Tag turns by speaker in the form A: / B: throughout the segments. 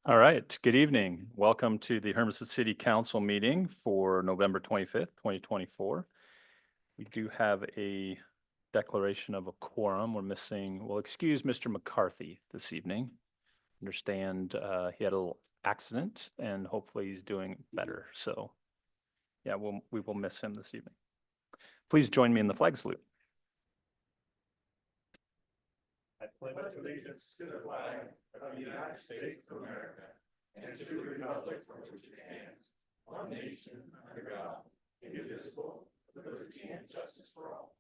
A: All right, good evening. Welcome to the Hermiston City Council meeting for November 25th, 2024. We do have a declaration of a quorum. We're missing, we'll excuse Mr. McCarthy this evening. Understand he had a little accident and hopefully he's doing better. So yeah, we will miss him this evening. Please join me in the flag salute.
B: I pledge allegiance to the flag of the United States of America and to the republic for which it stands, one nation under God, indivisible, with liberty and justice for all.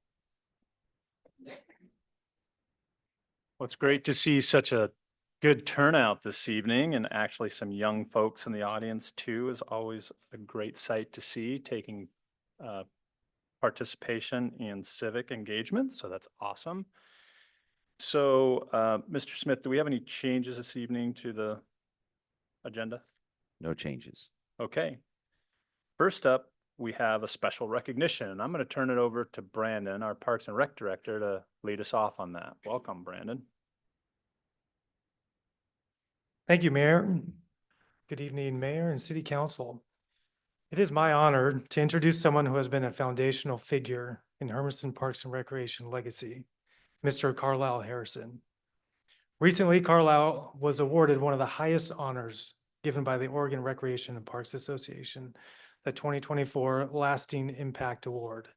A: Well, it's great to see such a good turnout this evening, and actually some young folks in the audience too is always a great sight to see, taking participation in civic engagement. So that's awesome. So, Mr. Smith, do we have any changes this evening to the agenda?
C: No changes.
A: Okay. First up, we have a special recognition, and I'm going to turn it over to Brandon, our Parks and Rec Director, to lead us off on that. Welcome, Brandon.
D: Thank you, Mayor. Good evening, Mayor and City Council. It is my honor to introduce someone who has been a foundational figure in Hermiston Parks and Recreation legacy, Mr. Carlisle Harrison. Recently, Carlisle was awarded one of the highest honors given by the Oregon Recreation and Parks Association, the 2024 Lasting Impact Award.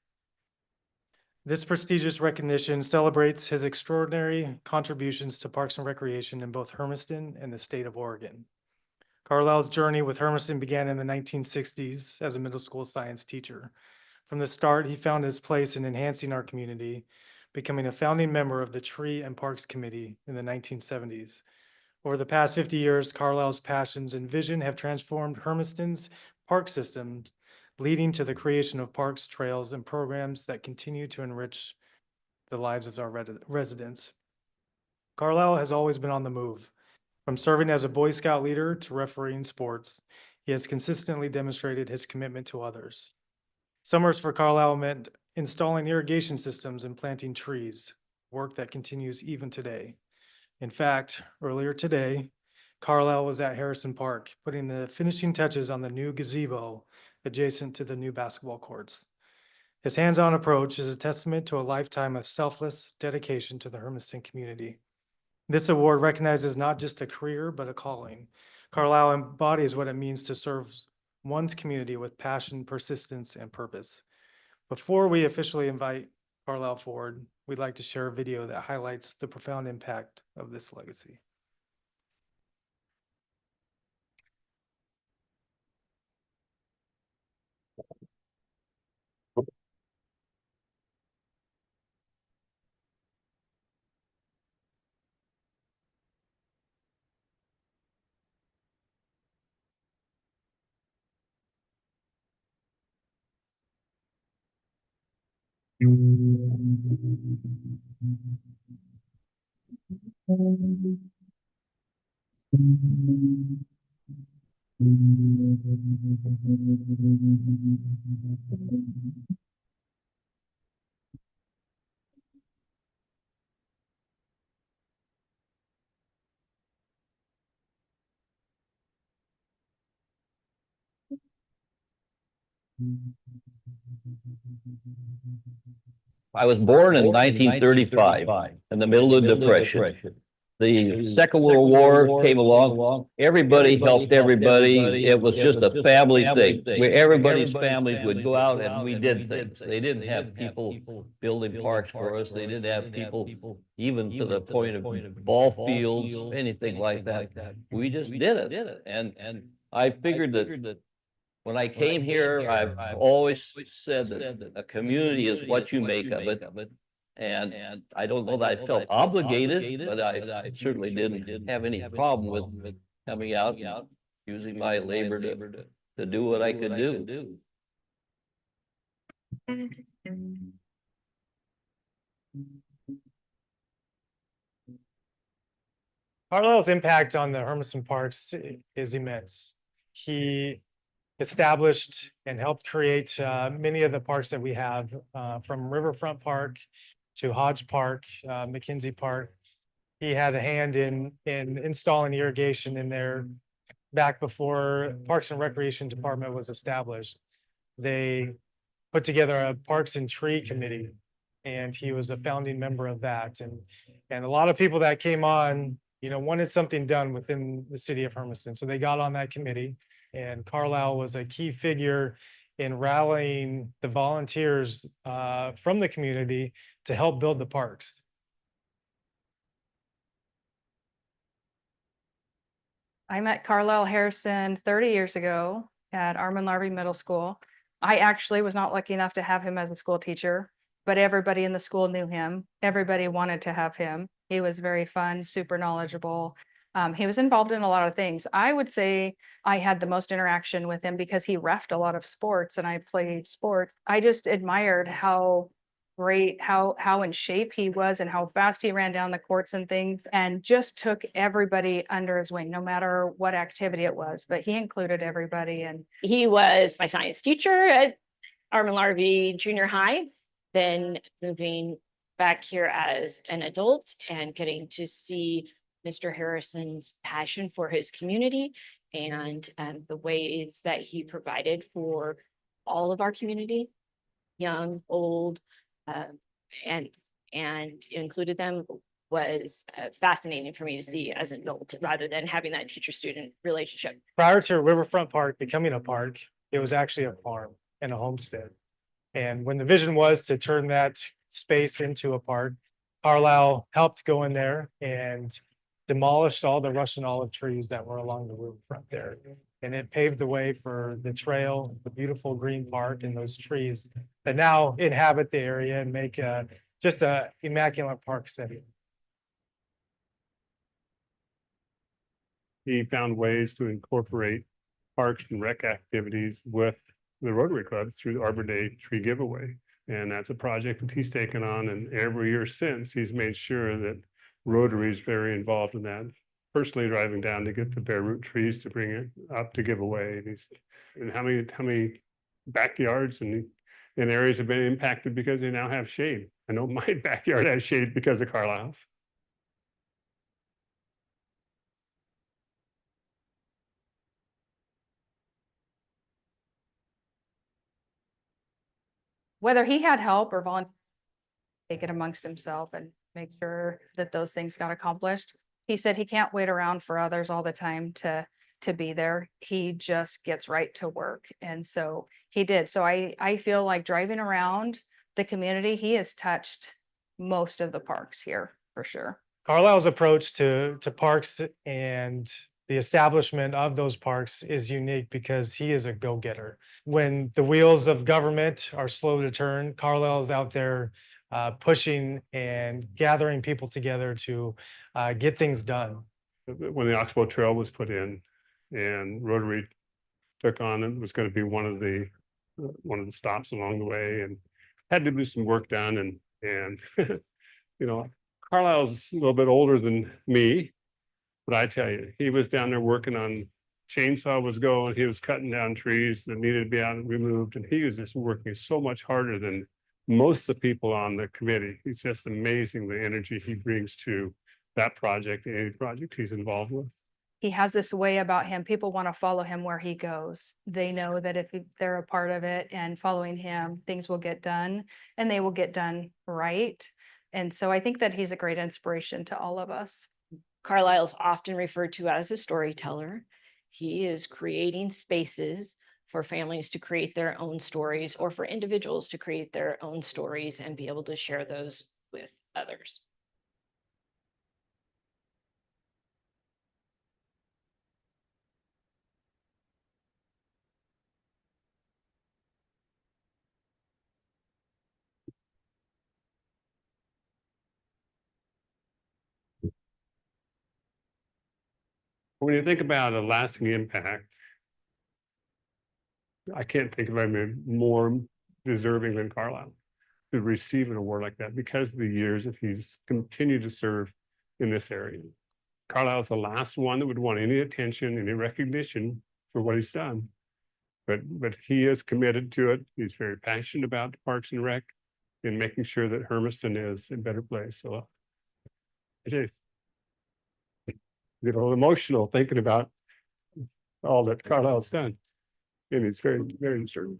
D: This prestigious recognition celebrates his extraordinary contributions to Parks and Recreation in both Hermiston and the state of Oregon. Carlisle's journey with Hermiston began in the 1960s as a middle school science teacher. From the start, he found his place in enhancing our community, becoming a founding member of the Tree and Parks Committee in the 1970s. Over the past 50 years, Carlisle's passions and vision have transformed Hermiston's park systems, leading to the creation of parks, trails, and programs that continue to enrich the lives of our residents. Carlisle has always been on the move. From serving as a Boy Scout leader to refereeing sports, he has consistently demonstrated his commitment to others. Summers for Carlisle meant installing irrigation systems and planting trees, work that continues even today. In fact, earlier today, Carlisle was at Harrison Park, putting the finishing touches on the new gazebo adjacent to the new basketball courts. His hands-on approach is a testament to a lifetime of selfless dedication to the Hermiston community. This award recognizes not just a career, but a calling. Carlisle embodies what it means to serve one's community with passion, persistence, and purpose. Before we officially invite Carlisle forward, we'd like to share a video that highlights the profound impact of this legacy.
E: I was born in 1935 in the middle of the Depression. The Second World War came along. Everybody helped everybody. It was just a family thing where everybody's families would go out and we did things. They didn't have people building parks for us. They didn't have people even to the point of ball fields, anything like that. We just did it. And I figured that when I came here, I've always said that a community is what you make of it. And I don't know that I felt obligated, but I certainly didn't have any problem with coming out, using my labor to do what I could do.
D: Carlisle's impact on the Hermiston Parks is immense. He established and helped create many of the parks that we have, from Riverfront Park to Hodge Park, McKenzie Park. He had a hand in installing irrigation in there back before Parks and Recreation Department was established. They put together a Parks and Tree Committee, and he was a founding member of that. And a lot of people that came on, wanted something done within the city of Hermiston. So they got on that committee, and Carlisle was a key figure in rallying the volunteers from the community to help build the parks.
C: I met Carlisle Harrison 30 years ago at Armin Larby Middle School. I actually was not lucky enough to have him as a school teacher, but everybody in the school knew him. Everybody wanted to have him. He was very fun, super knowledgeable. He was involved in a lot of things. I would say I had the most interaction with him because he reffed a lot of sports and I played sports. I just admired how great, how in shape he was and how fast he ran down the courts and things, and just took everybody under his wing, no matter what activity it was, but he included everybody. And
F: he was my science teacher at Armin Larby Junior High, then moving back here as an adult and getting to see Mr. Harrison's passion for his community and the ways that he provided for all of our community, young, old, and included them, was fascinating for me to see as an adult rather than having that teacher-student relationship.
D: Prior to Riverfront Park becoming a park, it was actually a farm and a homestead. And when the vision was to turn that space into a park, Carlisle helped go in there and demolished all the Russian olive trees that were along the riverfront there. And it paved the way for the trail, the beautiful green park, and those trees that now inhabit the area and make just a immaculate park setting.
B: He found ways to incorporate parks and rec activities with the Rotary Club through the Arbor Day tree giveaway. And that's a project that he's taken on, and every year since, he's made sure that Rotary is very involved in that. Personally driving down to get the bare root trees to bring it up to give away. And how many backyards and areas have been impacted because they now have shade. I know my backyard has shade because of Carlisle's.
C: whether he had help or volunteer, take it amongst himself and make sure that those things got accomplished. He said he can't wait around for others all the time to be there. He just gets right to work. And so he did. So I feel like driving around the community, he has touched most of the parks here for sure.
D: Carlisle's approach to parks and the establishment of those parks is unique because he is a go-getter. When the wheels of government are slow to turn, Carlisle is out there pushing and gathering people together to get things done.
B: When the Oxbow Trail was put in and Rotary took on, it was going to be one of the stops along the way, and had to do some work done. And you know, Carlisle's a little bit older than me, but I tell you, he was down there working on, chainsaw was going, he was cutting down trees that needed to be out and removed, and he was just working so much harder than most of the people on the committee. It's just amazing the energy he brings to that project, any project he's involved with.
C: He has this way about him. People want to follow him where he goes. They know that if they're a part of it and following him, things will get done and they will get done right. And so I think that he's a great inspiration to all of us.
F: Carlisle's often referred to as a storyteller. He is creating spaces for families to create their own stories, or for individuals to create their own stories and be able to share those with others.
B: When you think about a lasting impact, I can't think of anyone more deserving than Carlisle to receive an award like that because of the years that he's continued to serve in this area. Carlisle's the last one that would want any attention, any recognition for what he's done. But he is committed to it. He's very passionate about Parks and Rec and making sure that Hermiston is a better place. So I just get a little emotional thinking about all that Carlisle's done. And he's very, very certain.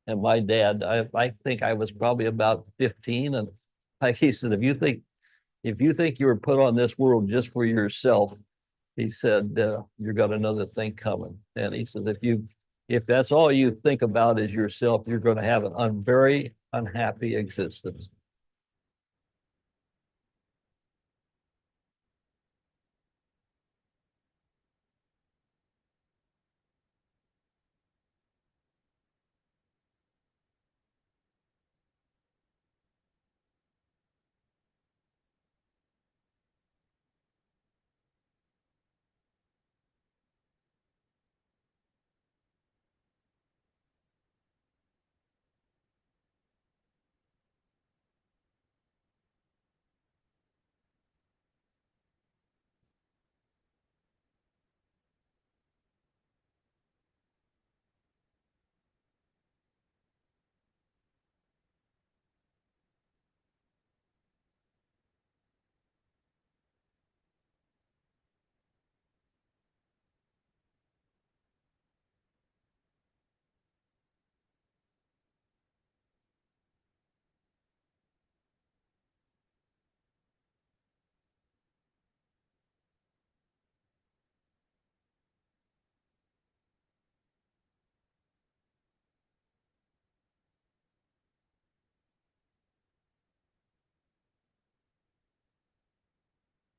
E: And my dad, I think I was probably about 15, and like he said, if you think you were put on this world just for yourself, he said, you got another thing coming. And he said, if that's all you think about is yourself, you're going to have an very unhappy existence.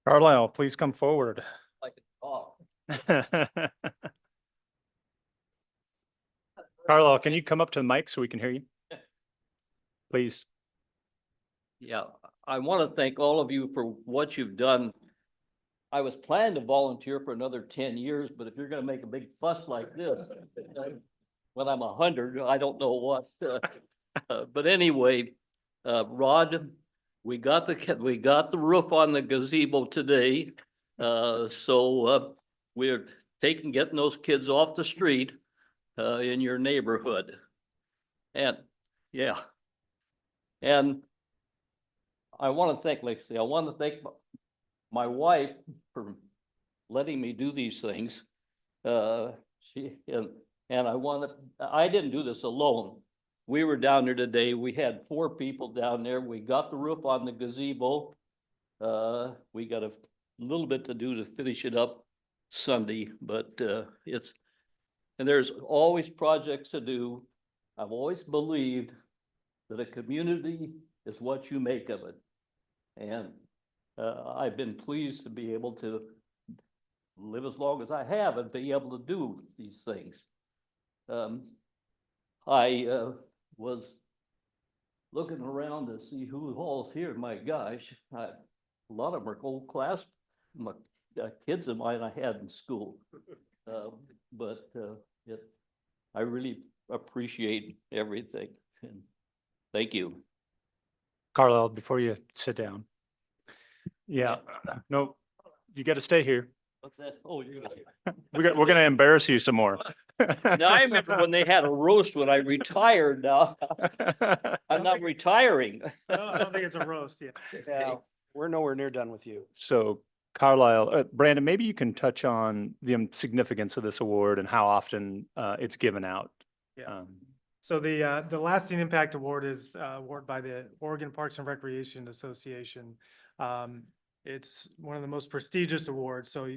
A: Carlisle, please come forward.
E: Like a dog.
A: Carlisle, can you come up to the mic so we can hear you? Please.
E: Yeah, I want to thank all of you for what you've done. I was planning to volunteer for another 10 years, but if you're going to make a big fuss like this, when I'm 100, I don't know what. But anyway, Rod, we got the roof on the gazebo today. So we're getting those kids off the street in your neighborhood. And yeah. And I want to thank, Lexi, I want to thank my wife for letting me do these things. And I didn't do this alone. We were down there today. We had 4 people down there. We got the roof on the gazebo. We got a little bit to do to finish it up Sunday, but and there's always projects to do. I've always believed that a community is what you make of it. And I've been pleased to be able to live as long as I have and be able to do these things. I was looking around to see who all's here. My gosh, a lot of them are old class, my kids of mine I had in school. I really appreciate everything. And thank you.
A: Carlisle, before you sit down. Yeah, no, you got to stay here.
E: What's that? Oh, you're
A: We're going to embarrass you some more.
E: Now, I remember when they had a roast when I retired. Now I'm not retiring.
D: I don't think it's a roast yet.
G: Yeah, we're nowhere near done with you.
A: So Carlisle, Brandon, maybe you can touch on the significance of this award and how often it's given out.
D: Yeah. So the Lasting Impact Award is awarded by the Oregon Parks and Recreation Association. It's one of the most prestigious awards. So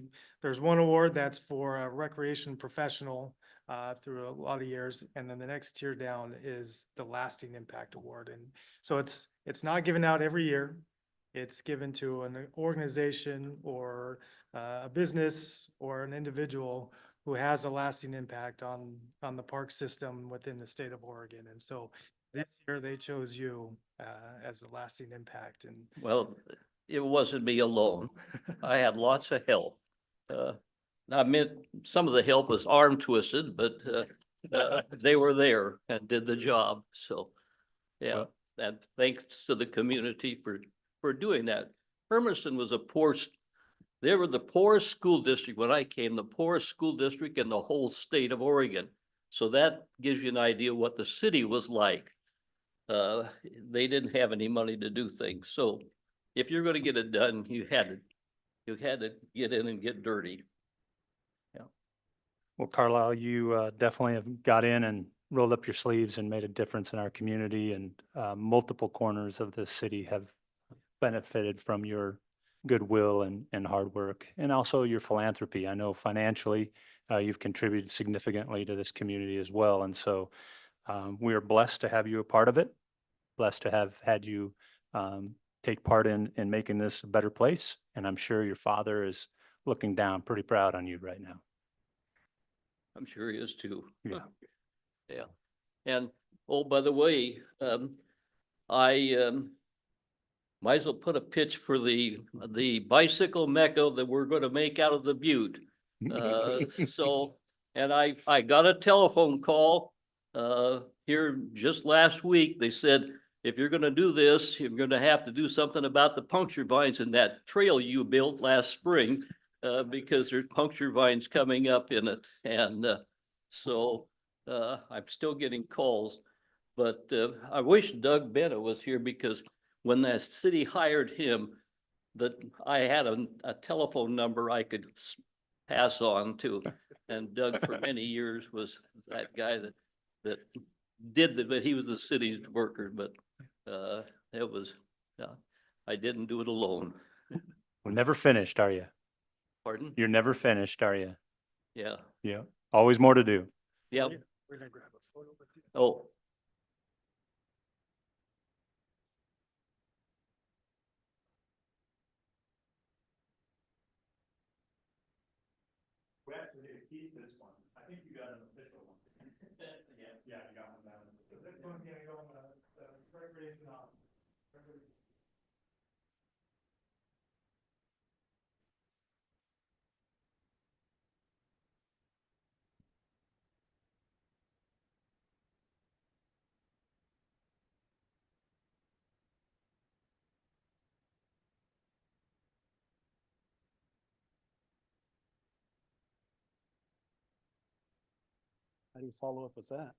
D: there's one award that's for a recreation professional through a lot of years, and then the next tier down is the Lasting Impact Award. And so it's not given out every year. It's given to an organization or a business or an individual who has a lasting impact on the park system within the state of Oregon. And so this year they chose you as a lasting impact. And
E: Well, it wasn't me alone. I had lots of help. I meant some of the help was arm twisted, but they were there and did the job. So, yeah,
A: Well-
E: and thanks to the community for doing that. Hermiston was they were the poorest school district when I came, the poorest school district in the whole state of Oregon. So that gives you an idea what the city was like. They didn't have any money to do things. So if you're gonna get it done, you had to get in and get dirty.
A: Well, Carlisle, you definitely have got in and rolled up your sleeves and made a difference in our community, and multiple corners of the city have benefited from your goodwill and hard work, and also your philanthropy. I know financially, you've contributed significantly to this community as well. And so we are blessed to have you a part of it, blessed to have had you take part in making this a better place. And I'm sure your father is looking down pretty proud on you right now.
E: I'm sure he is too.
A: Yeah.
E: Yeah. And, oh, by the way, I might as well put a pitch for the bicycle mecca that we're gonna make out of the Butte. So, and I got a telephone call here just last week. They said, if you're gonna do this, you're gonna have to do something about the puncture vines in that trail you built last spring, because there's puncture vines coming up in it. And so I'm still getting calls, but I wish Doug Bennett was here, because when that city hired him, that I had a telephone number I could pass on to. And Doug for many years was that guy that did but he was the city's worker, but it was, I didn't do it alone.
A: We're never finished, are you?
E: Pardon?
A: You're never finished, are you?
E: Yeah,
A: Yeah. Always more to do.
E: yeah.
D: We're gonna grab a photo with you.
E: Oh,
A: We actually need to keep this one. I think you got an official one. Yeah, you got one down.
D: So this one's gonna go on the recreation office.
G: How do you follow up with that?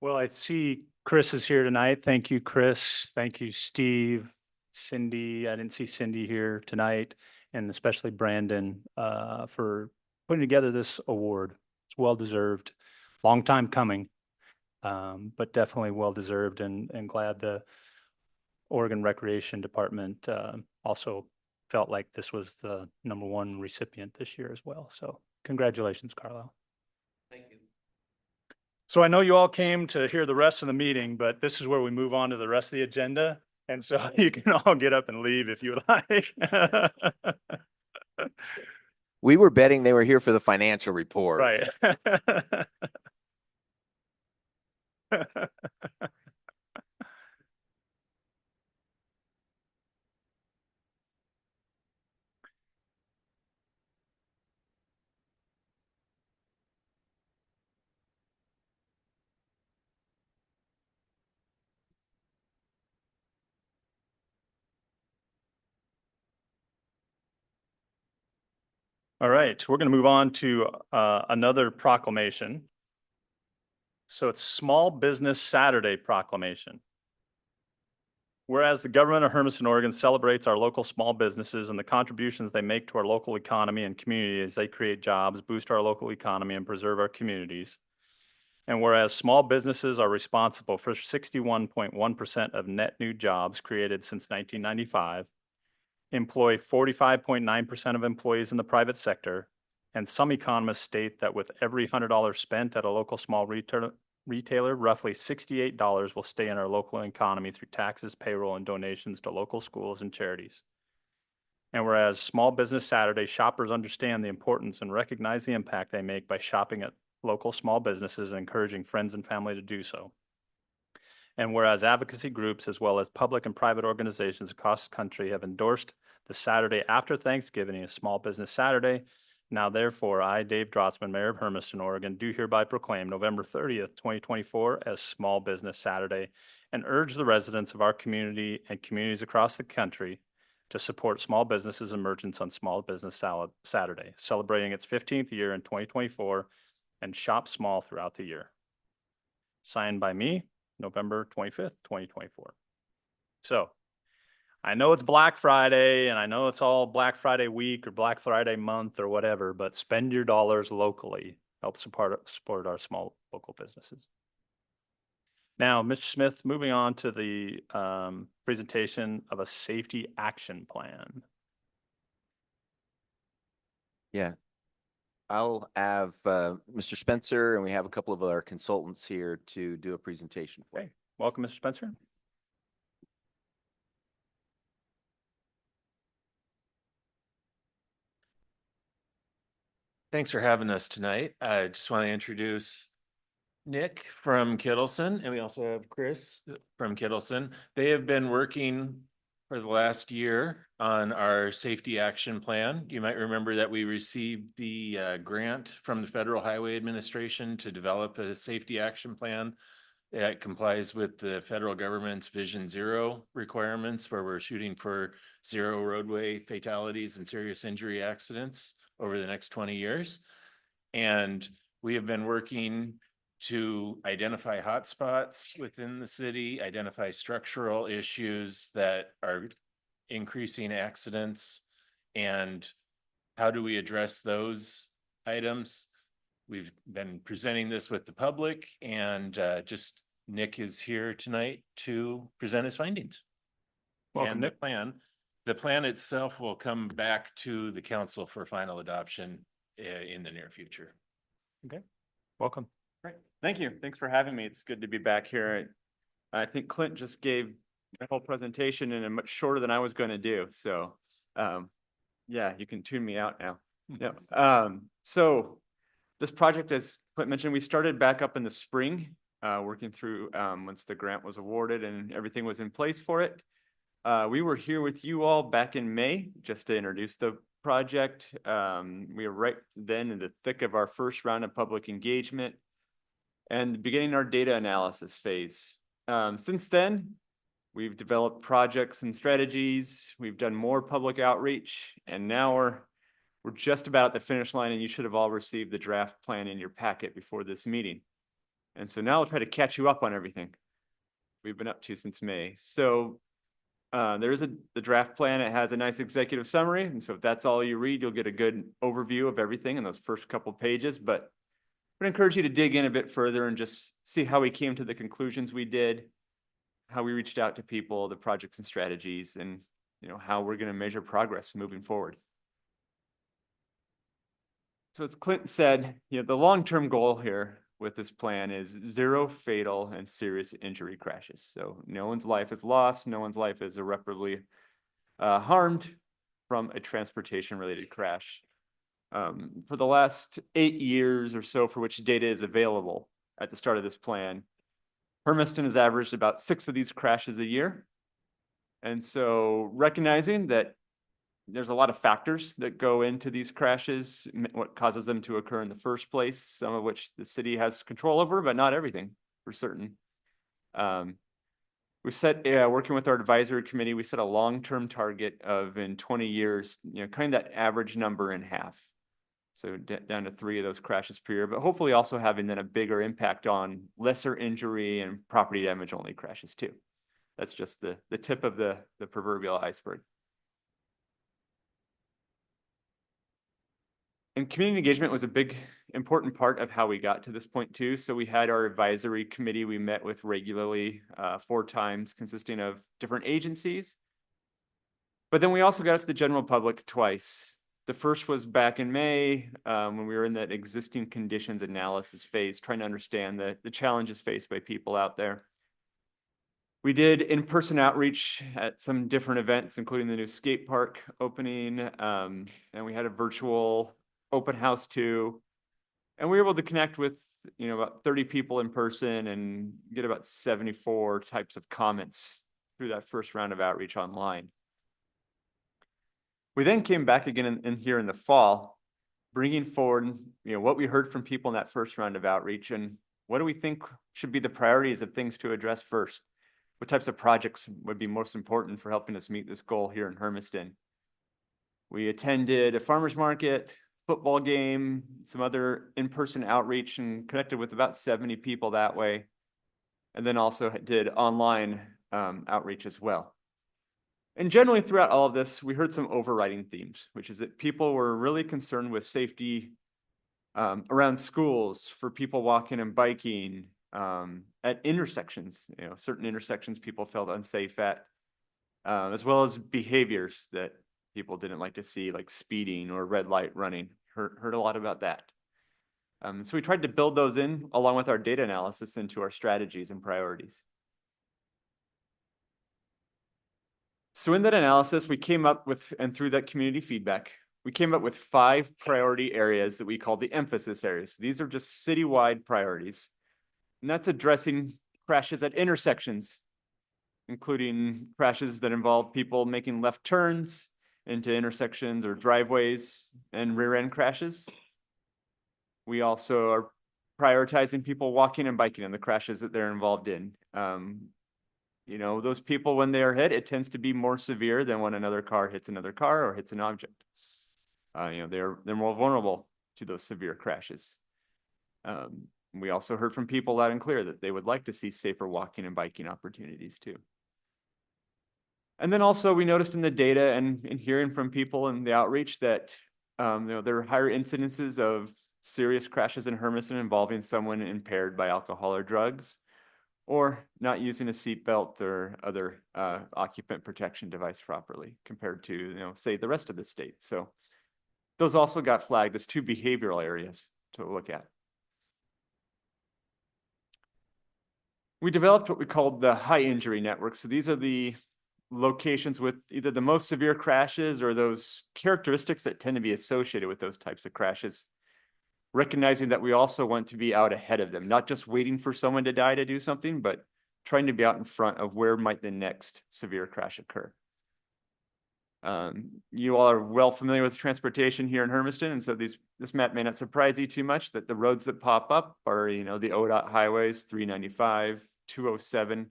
A: Well, I see Chris is here tonight. Thank you, Chris. Thank you, Steve, Cindy. I didn't see Cindy here tonight, and especially Brandon for putting together this award. It's well-deserved, long time coming, but definitely well-deserved, and glad the Oregon Recreation Department also felt like this was the #1 recipient this year as well. So congratulations, Carlisle.
E: thank you.
A: So I know you all came to hear the rest of the meeting, but this is where we move on to the rest of the agenda. And so you can all get up and leave if you would like.
H: We were betting they were here for the financial report.
A: Right. All right, we're going to move on to another proclamation. So it's Small Business Saturday Proclamation. Whereas the government of Hermiston, Oregon celebrates our local small businesses and the contributions they make to our local economy and community as they create jobs, boost our local economy, and preserve our communities. And whereas small businesses are responsible for 61.1% of net new jobs created since 1995, employ 45.9% of employees in the private sector, and some economists state that with every $100 spent at a local small retailer, roughly $68 will stay in our local economy through taxes, payroll, and donations to local schools and charities. And whereas Small Business Saturday shoppers understand the importance and recognize the impact they make by shopping at local small businesses and encouraging friends and family to do so. And whereas advocacy groups as well as public and private organizations across the country have endorsed The Saturday after Thanksgiving is Small Business Saturday. Now therefore, I, Dave Drotzman, Mayor of Hermiston, Oregon, do hereby proclaim November 30th, 2024 as Small Business Saturday and urge the residents of our community and communities across the country to support small businesses and merchants on Small Business Saturday, celebrating its 15th year in 2024, and shop small throughout the year. Signed by me, November 25th, 2024. So I know it's Black Friday and I know it's all Black Friday week or Black Friday month or whatever, but spend your dollars locally. Help support our small local businesses. Now, Mr. Smith, moving on to the presentation of a safety action plan.
H: Yeah. I'll have Mr. Spencer, and we have a couple of our consultants here to do a presentation for you.
A: Okay, welcome, Mr. Spencer.
I: Thanks for having us tonight. I just want to introduce Nick from Kittleson, and we also have Chris from Kittleson. They have been working for the last year on our safety action plan. You might remember that we received the grant from the Federal Highway Administration to develop a safety action plan that complies with the federal government's Vision Zero requirements, where we're shooting for 0 roadway fatalities and serious injury accidents over the next 20 years. And we have been working to identify hotspots within the city, identify structural issues that are increasing accidents, and how do we address those items. We've been presenting this with the public, and just Nick is here tonight to present his findings.
A: Welcome,
I: And
A: Nick.
I: the plan itself will come back to the council for final adoption in the near future.
A: Okay, welcome.
J: Great. Thank you. Thanks for having me. It's good to be back here. I think Clint just gave the whole presentation in a much shorter than I was going to do. So, yeah, you can tune me out now. Yeah. So this project, as Clint mentioned, we started back up in the spring, working through once the grant was awarded and everything was in place for it. We were here with you all back in May just to introduce the project. We were right then in the thick of our first round of public engagement and beginning our data analysis phase. Since then, we've developed projects and strategies. We've done more public outreach, and now we're just about at the finish line, and you should have all received the draft plan in your packet before this meeting. And so now I'll try to catch you up on everything we've been up to since May. So there is the draft plan. It has a nice executive summary. And so if that's all you read, you'll get a good overview of everything in those first couple pages. But I would encourage you to dig in a bit further and just see how we came to the conclusions we did, how we reached out to people, the projects and strategies, and how we're going to measure progress moving forward. So as Clint said, the long-term goal here with this plan is 0 fatal and serious injury crashes. So no one's life is lost, no one's life is irreparably harmed from a transportation-related crash. For the last 8 years or so for which data is available at the start of this plan, Hermiston has averaged about 6 of these crashes a year. And so recognizing that there's a lot of factors that go into these crashes, what causes them to occur in the first place, some of which the city has control over, but not everything for certain. We set, working with our advisory committee, we set a long-term target of in 20 years, cutting that average number in half. So down to 3 of those crashes per year, but hopefully also having then a bigger impact on lesser injury and property damage only crashes too. That's just the tip of the proverbial iceberg. And community engagement was a big, important part of how we got to this point too. So we had our advisory committee we met with regularly 4 times, consisting of different agencies. But then we also got to the general public twice. The first was back in May when we were in that existing conditions analysis phase, trying to understand the challenges faced by people out there. We did in-person outreach at some different events, including the new skate park opening, and we had a virtual open house too. And we were able to connect with, about 30 people in person and get about 74 types of comments through that first round of outreach online. We then came back again in here in the fall, bringing forward, what we heard from people in that first round of outreach and what do we think should be the priorities of things to address first? What types of projects would be most important for helping us meet this goal here in Hermiston? We attended a farmer's market, football game, some other in-person outreach and connected with about 70 people that way. And then also did online outreach as well. And generally throughout all of this, we heard some overriding themes, which is that people were really concerned with safety around schools, for people walking and biking, at intersections, certain intersections people felt unsafe at, as well as behaviors that people didn't like to see, like speeding or red light running. Heard a lot about that. So we tried to build those in along with our data analysis into our strategies and priorities. So in that analysis, we came up with, and through that community feedback, we came up with 5 priority areas that we call the emphasis areas. These are just citywide priorities. And that's addressing crashes at intersections, including crashes that involve people making left turns into intersections or driveways and rear end crashes. We also are prioritizing people walking and biking and the crashes that they're involved in. Those people, when they are hit, it tends to be more severe than when another car hits another car or hits an object. They're more vulnerable to those severe crashes. We also heard from people loud and clear that they would like to see safer walking and biking opportunities too. And then also we noticed in the data and in hearing from people in the outreach that there are higher incidences of serious crashes in Hermiston involving someone impaired by alcohol or drugs, or not using a seatbelt or other occupant protection device properly compared to, say, the rest of the state. So those also got flagged as 2 behavioral areas to look at. We developed what we called the high injury network. So these are the locations with either the most severe crashes or those characteristics that tend to be associated with those types of crashes. Recognizing that we also want to be out ahead of them, not just waiting for someone to die to do something, but trying to be out in front of where might the next severe crash occur. You all are well familiar with transportation here in Hermiston, and so this map may not surprise you too much that the roads that pop up are, the ODOT highways, 395, 207.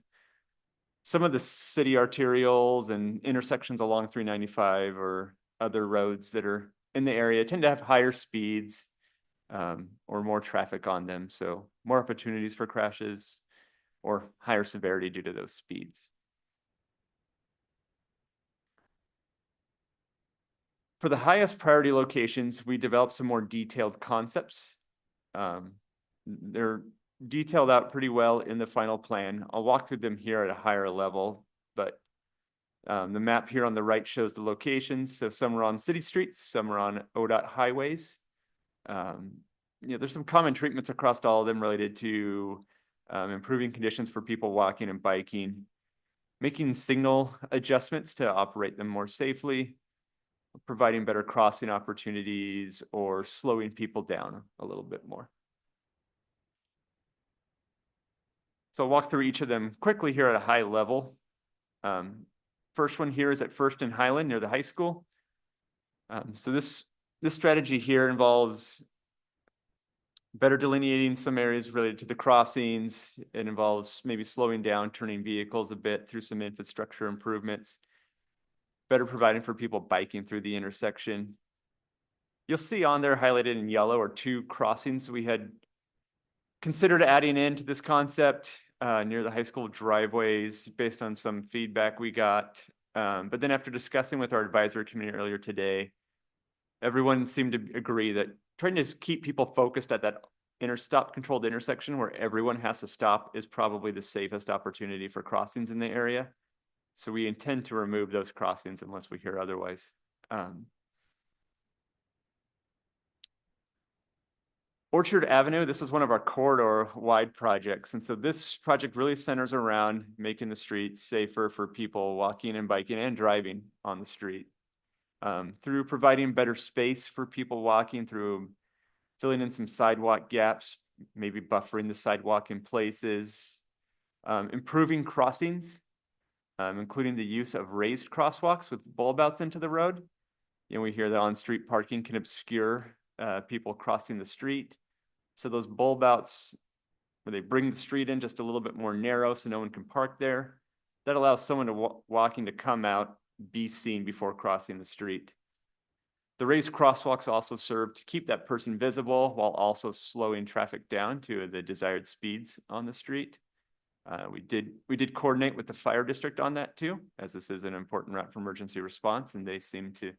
J: Some of the city arterials and intersections along 395 or other roads that are in the area tend to have higher speeds or more traffic on them. So more opportunities for crashes or higher severity due to those speeds. For the highest priority locations, we developed some more detailed concepts. They're detailed out pretty well in the final plan. I'll walk through them here at a higher level, but the map here on the right shows the locations. So some are on city streets, some are on ODOT highways. There's some common treatments across all of them related to improving conditions for people walking and biking, making signal adjustments to operate them more safely, providing better crossing opportunities, or slowing people down a little bit more. So I'll walk through each of them quickly here at a high level. First one here is at First and Highland near the high school. So this strategy here involves better delineating some areas related to the crossings. It involves maybe slowing down, turning vehicles a bit through some infrastructure improvements, better providing for people biking through the intersection. You'll see on there highlighted in yellow are 2 crossings we had considered adding into this concept near the high school driveways based on some feedback we got. But then after discussing with our advisory committee earlier today, everyone seemed to agree that trying to keep people focused at that stop controlled intersection where everyone has to stop is probably the safest opportunity for crossings in the area. So we intend to remove those crossings unless we hear otherwise. Orchard Avenue, this is one of our corridor-wide projects. And so this project really centers around making the streets safer for people walking and biking and driving on the street. Through providing better space for people walking, through filling in some sidewalk gaps, maybe buffering the sidewalk in places, improving crossings, including the use of raised crosswalks with bulb outs into the road. we hear that on-street parking can obscure people crossing the street. So those bulb outs, where they bring the street in just a little bit more narrow so no one can park there, that allows someone to walking to come out, be seen before crossing the street. The raised crosswalks also serve to keep that person visible while also slowing traffic down to the desired speeds on the street. We did coordinate with the fire district on that too, as this is an important route for emergency response, and they seem to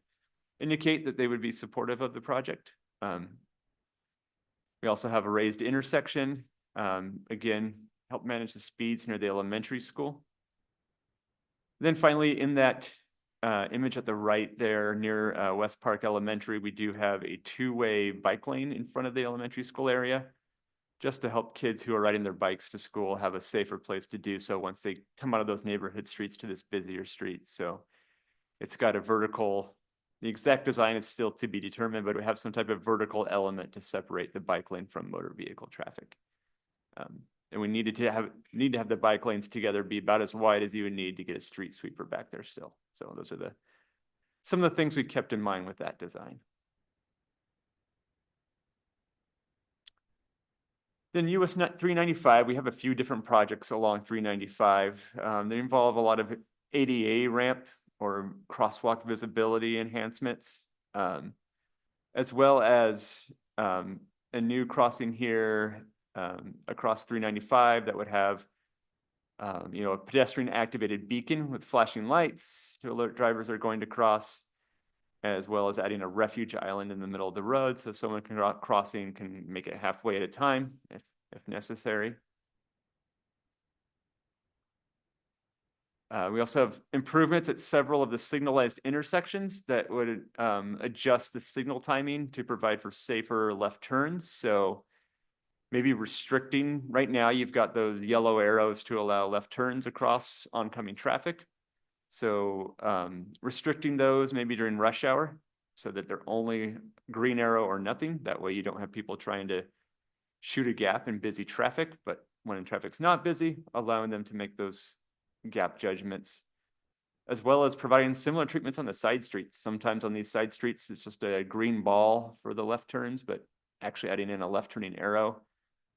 J: indicate that they would be supportive of the project. We also have a raised intersection, again, help manage the speeds near the elementary school. Then finally, in that image at the right there near West Park Elementary, we do have a two-way bike lane in front of the elementary school area, just to help kids who are riding their bikes to school have a safer place to do so once they come out of those neighborhood streets to this busier street. So it's got a vertical, the exact design is still to be determined, but we have some type of vertical element to separate the bike lane from motor vehicle traffic. And we need to have the bike lanes together be about as wide as you would need to get a street sweeper back there still. So those are some of the things we kept in mind with that design. Then US 395, we have a few different projects along 395. They involve a lot of ADA ramp or crosswalk visibility enhancements, as well as a new crossing here across 395 that would have a pedestrian activated beacon with flashing lights to alert drivers are going to cross, as well as adding a refuge island in the middle of the road so someone crossing can make it halfway at a time if necessary. We also have improvements at several of the signalized intersections that would adjust the signal timing to provide for safer left turns. So maybe restricting, right now you've got those yellow arrows to allow left turns across oncoming traffic. So restricting those maybe during rush hour so that they're only green arrow or nothing. That way you don't have people trying to shoot a gap in busy traffic, but when traffic's not busy, allowing them to make those gap judgments, as well as providing similar treatments on the side streets. Sometimes on these side streets, it's just a green ball for the left turns, but actually adding in a left turning arrow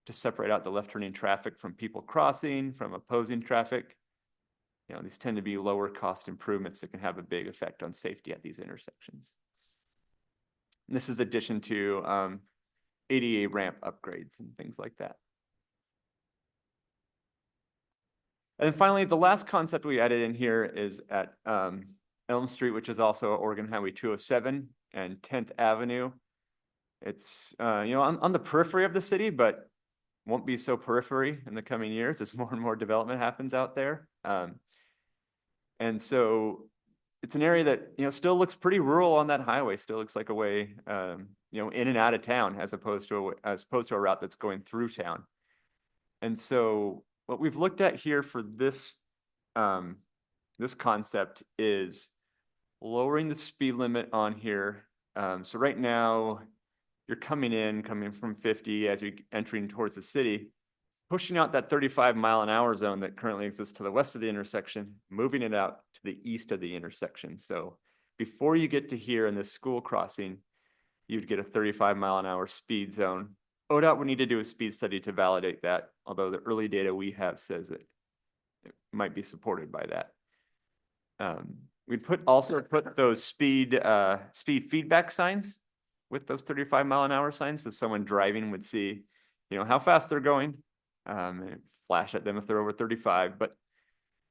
J: to separate out the left turning traffic from people crossing, from opposing traffic. These tend to be lower cost improvements that can have a big effect on safety at these intersections. And this is addition to ADA ramp upgrades and things like that. And then finally, the last concept we added in here is at Elm Street, which is also Oregon Highway 207 and 10th Avenue. It's on the periphery of the city, but won't be so periphery in the coming years as more and more development happens out there. And so it's an area that still looks pretty rural on that highway. Still looks like a way in and out of town as opposed to a route that's going through town. And so what we've looked at here for this this concept is lowering the speed limit on here. So right now you're coming from 50 as you're entering towards the city, pushing out that 35-mile-an-hour zone that currently exists to the west of the intersection, moving it out to the east of the intersection. So before you get to here in this school crossing, you'd get a 35-mile-an-hour speed zone. ODOT would need to do a speed study to validate that, although the early data we have says that it might be supported by that. We'd also put those speed feedback signs with those 35-mile-an-hour signs, so someone driving would see, how fast they're going, and flash at them if they're over 35. But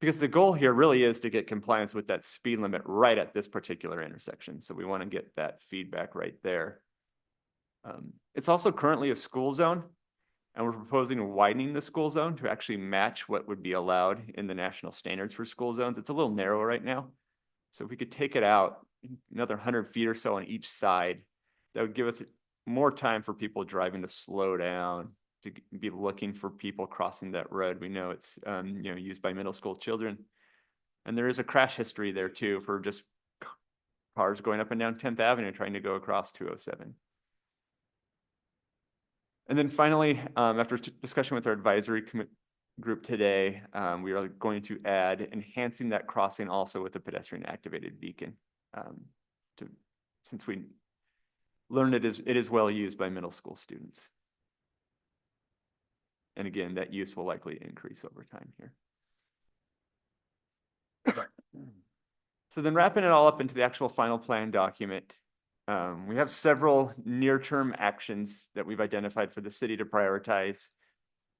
J: because the goal here really is to get compliance with that speed limit right at this particular intersection, so we want to get that feedback right there. It's also currently a school zone, and we're proposing widening the school zone to actually match what would be allowed in the national standards for school zones. It's a little narrow right now. So if we could take it out another 100 feet or so on each side, that would give us more time for people driving to slow down, to be looking for people crossing that road. We know it's used by middle school children. And there is a crash history there too for just cars going up and down 10th Avenue trying to go across 207. And then finally, after discussion with our advisory group today, we are going to add enhancing that crossing also with a pedestrian activated beacon to since we learned it is well used by middle school students. And again, that use will likely increase over time here. So then wrapping it all up into the actual final plan document, we have several near-term actions that we've identified for the city to prioritize,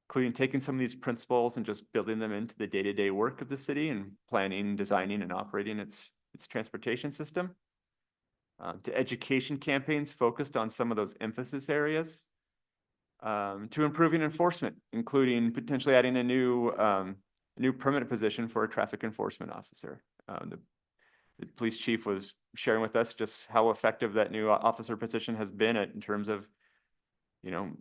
J: including taking some of these principles and just building them into the day-to-day work of the city and planning, designing, and operating its transportation system. To education campaigns focused on some of those emphasis areas. To improving enforcement, including potentially adding a new permanent position for a traffic enforcement officer. The police chief was sharing with us just how effective that new officer position has been in terms of, you know,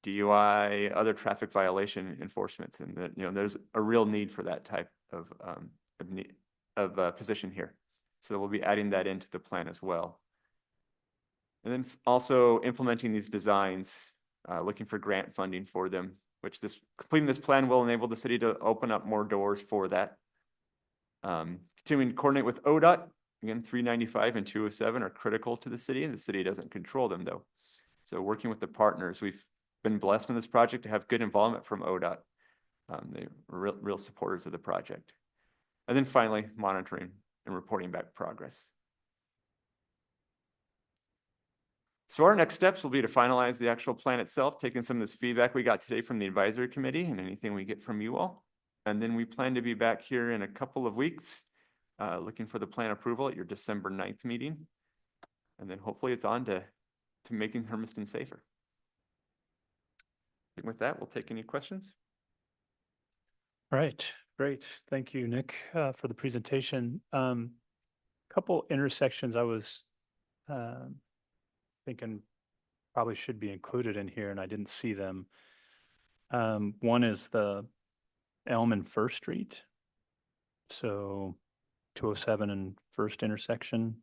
J: DUI, other traffic violation enforcements, and that, you know, there's a real need for that type of position here. So we'll be adding that into the plan as well. And then also implementing these designs, looking for grant funding for them, which completing this plan will enable the city to open up more doors for that. Continuing to coordinate with ODOT, again, 395 and 207 are critical to the city, and the city doesn't control them though. So working with the partners, we've been blessed in this project to have good involvement from ODOT. They're real supporters of the project. And then finally, monitoring and reporting back progress. So our next steps will be to finalize the actual plan itself, taking some of this feedback we got today from the advisory committee and anything we get from you all. And then we plan to be back here in a couple of weeks, looking for the plan approval at your December 9th meeting. And then hopefully it's on to making Hermiston safer. And with that, we'll take any questions.
A: All right, great. Thank you, Nick, for the presentation. Couple intersections I was thinking probably should be included in here, and I didn't see them. One is the Elm and First Street. So 207 and First intersection.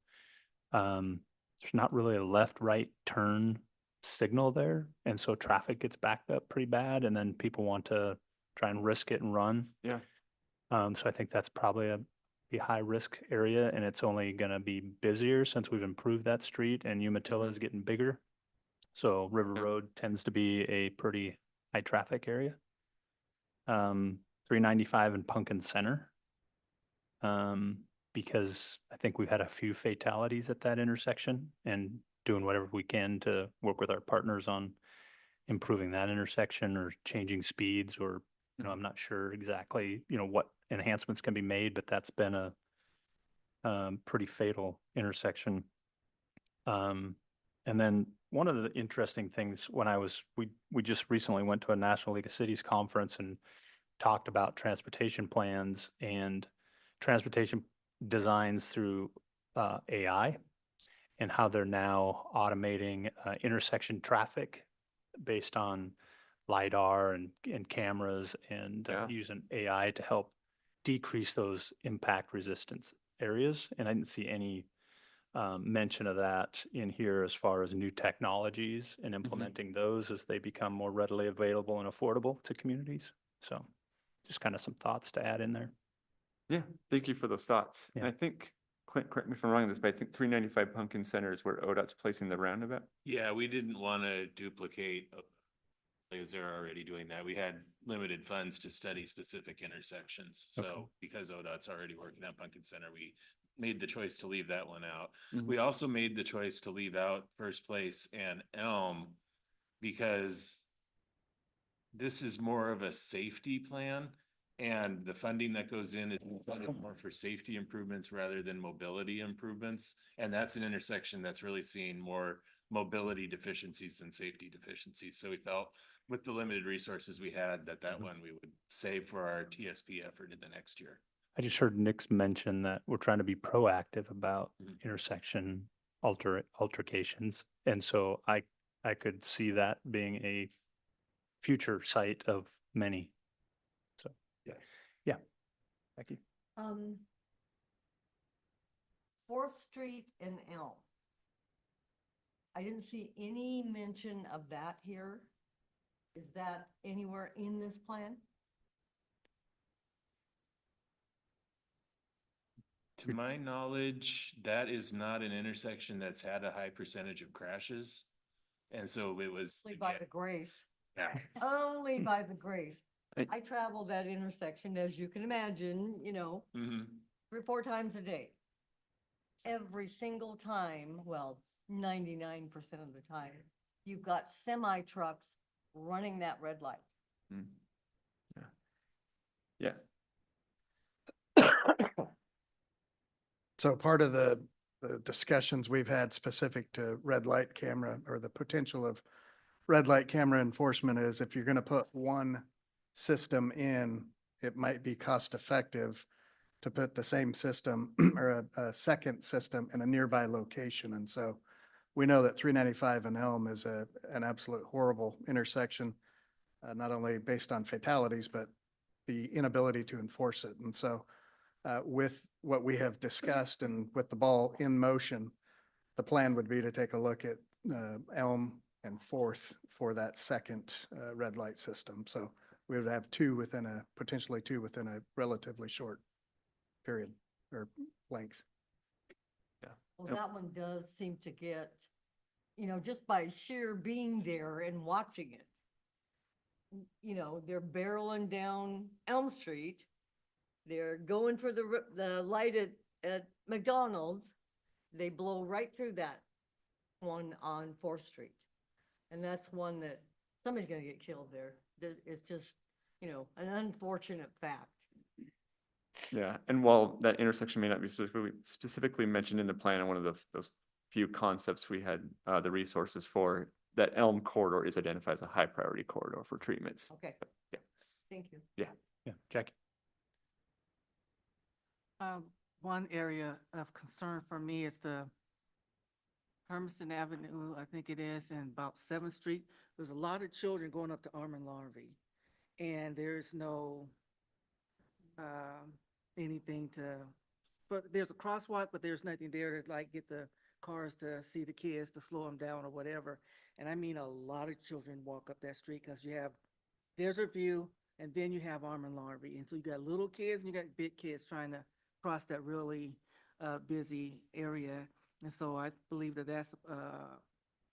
A: There's not really a left-right turn signal there, and so traffic gets backed up pretty bad, and then people want to try and risk it and run.
J: Yeah.
A: So I think that's probably a high risk area, and it's only going to be busier since we've improved that street and Umatilla is getting bigger. So River Road tends to be a pretty high traffic area. 395 and Pumpkin Center. Because I think we've had a few fatalities at that intersection, and doing whatever we can to work with our partners on improving that intersection or changing speeds, or, you know, I'm not sure exactly, you know, what enhancements can be made, but that's been a pretty fatal intersection. And then one of the interesting things when we just recently went to a National League of Cities conference and talked about transportation plans and transportation designs through AI, and how they're now automating intersection traffic based on LiDAR and cameras, and using AI to help decrease those impact resistance areas. And I didn't see any mention of that in here as far as new technologies and implementing those as they become more readily available and affordable to communities. So just kind of some thoughts to add in there.
J: Yeah, thank you for those thoughts.
A: Yeah.
J: And I think, Clint, correct me if I'm wrong on this, but I think 395 Pumpkin Center is where ODOT's placing the roundabout.
I: Yeah, we didn't want to duplicate because they're already doing that. We had limited funds to study specific intersections. So
A: Okay.
I: because ODOT's already working on Pumpkin Center, we made the choice to leave that one out.
J: Mhm.
I: We also made the choice to leave out First Place and Elm because this is more of a safety plan, and the funding that goes in is funded more for safety improvements rather than mobility improvements. And that's an intersection that's really seeing more mobility deficiencies than safety deficiencies. So we felt with the limited resources we had that one we would save for our TSP effort in the next year.
A: I just heard Nick's mention that we're trying to be proactive about intersection altercations. And so I could see that being a future site of many. So,
J: Yes.
A: yeah. Becky?
K: 4th Street and Elm. I didn't see any mention of that here. Is that anywhere in this plan?
I: To my knowledge, that is not an intersection that's had a high percentage of crashes. And so it was.
K: Only by the grace,
I: Yeah.
K: only by the grace.
J: I-
K: I travel that intersection, as you can imagine, you know,
I: Mhm.
K: 3 or 4 times a day. Every single time, well, 99% of the time, you've got semi trucks running that red light.
J: Mm. Yeah.
B: So part of the discussions we've had specific to red light camera or the potential of red light camera enforcement is if you're going to put one system in, it might be cost effective to put the same system or a second system in a nearby location. And so we know that 395 and Elm is an absolute horrible intersection, not only based on fatalities, but the inability to enforce it. And so with what we have discussed and with the ball in motion, the plan would be to take a look at Elm and Fourth for that second red light system. So we would have potentially two within a relatively short period or length.
K: Well,
J: Yep.
K: that one does seem to get, you know, just by sheer being there and watching it. You know, they're barreling down Elm Street. They're going for the light at McDonald's. They blow right through that one on Fourth Street. And that's one that somebody's gonna get killed there. It's just, you know, an unfortunate fact.
J: Yeah, and while that intersection may not be specifically mentioned in the plan, and one of those few concepts we had the resources for, that Elm corridor is identified as a high priority corridor for treatments.
K: Okay.
J: Yeah.
K: Thank you.
A: Yeah, Jackie.
L: One area of concern for me is the Hermiston Avenue, I think it is, and about 7th Street. There's a lot of children going up to Armin Larvey, and there's no anything but there's a crosswalk, but there's nothing there to like get the cars to see the kids to slow them down or whatever. And I mean, a lot of children walk up that street because you have Desert View and then you have Armin Larvey. And so you got little kids and you got big kids trying to cross that really busy area. And so I believe that that's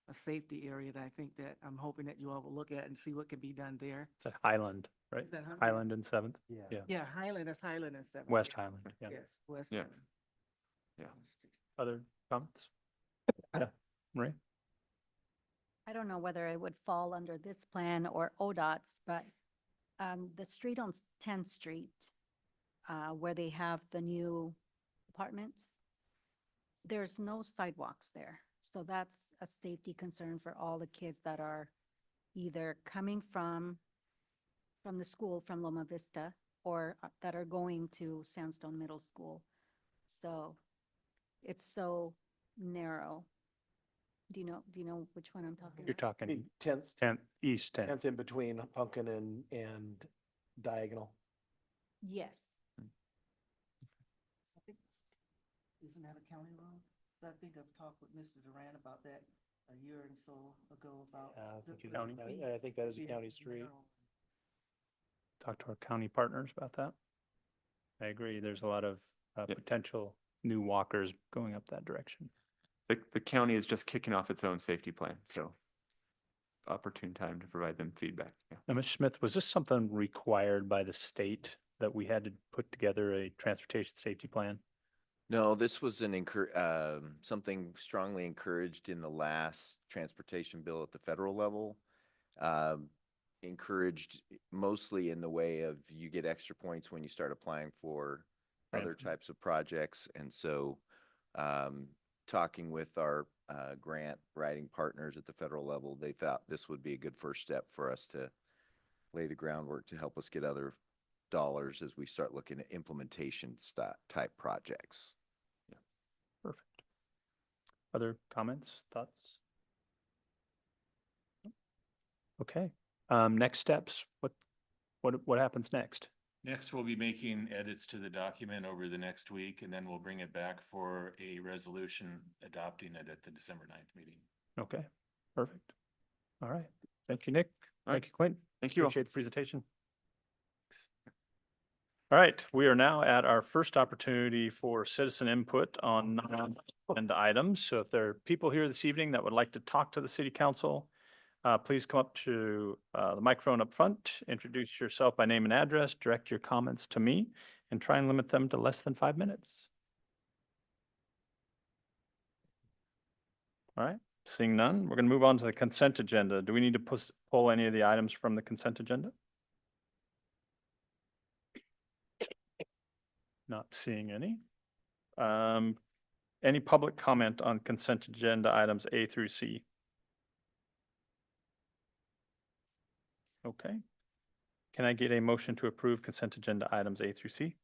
L: a safety area that I think that I'm hoping that you all will look at and see what can be done there.
A: It's at Highland, right?
L: Is that Highland?
A: Highland and Seventh.
G: Yeah.
L: Yeah, Highland, that's Highland and 7th.
A: West
L: yes.
A: Highland, yeah.
L: Yes, West
J: Yeah.
L: Highland.
J: Yeah.
A: Other comments? Yeah, Marie?
M: I don't know whether it would fall under this plan or ODOT's, but the street on 10th Street, where they have the new apartments, there's no sidewalks there. So that's a safety concern for all the kids that are either coming from the school from Loma Vista or that are going to Sandstone Middle School. So it's so narrow. Do you know which one I'm talking
A: You're
M: about?
A: talking
G: 10th,
A: 10th, East 10th.
G: 10th in between Pumpkin and Diagonal.
M: Yes.
L: I think, isn't that a county road? So I think I've talked with Mr. Duran about that a year and so ago about.
G: I
L: the-
G: think it
A: County.
G: is. I think that is a
L: being
G: county street.
L: narrow.
A: Talk to our county partners about that. I agree. There's a lot of
J: Yeah.
A: potential new walkers going up that direction.
J: The county is just kicking off its own safety plan, so opportune time to provide them feedback. Yeah.
A: Now, Ms. Smith, was this something required by the state that we had to put together a transportation safety plan?
H: No, this was something strongly encouraged in the last transportation bill at the federal level. Encouraged mostly in the way of you get extra points when you start applying for other types of projects. And so, talking with our grant writing partners at the federal level, they thought this would be a good first step for us to lay the groundwork to help us get other dollars as we start looking at implementation type projects.
A: Perfect. Other comments, thoughts? Okay, next steps, what happens next?
I: Next, we'll be making edits to the document over the next week, and then we'll bring it back for a resolution adopting it at the December 9th meeting.
A: Okay, perfect. All right, thank you, Nick.
J: All right.
A: Thank you, Quint.
J: Thank you all.
A: Appreciate the presentation. All right, we are now at our first opportunity for citizen input on non-agenda items. So if there are people here this evening that would like to talk to the city council, please come up to the microphone up front, introduce yourself by name and address, direct your comments to me, and try and limit them to less than 5 minutes. All right, seeing none, we're going to move on to the consent agenda. Do we need to pull any of the items from the consent agenda? Not seeing any. Any public comment on consent agenda items A through C? Okay. Can I get a motion to approve consent agenda items A through C?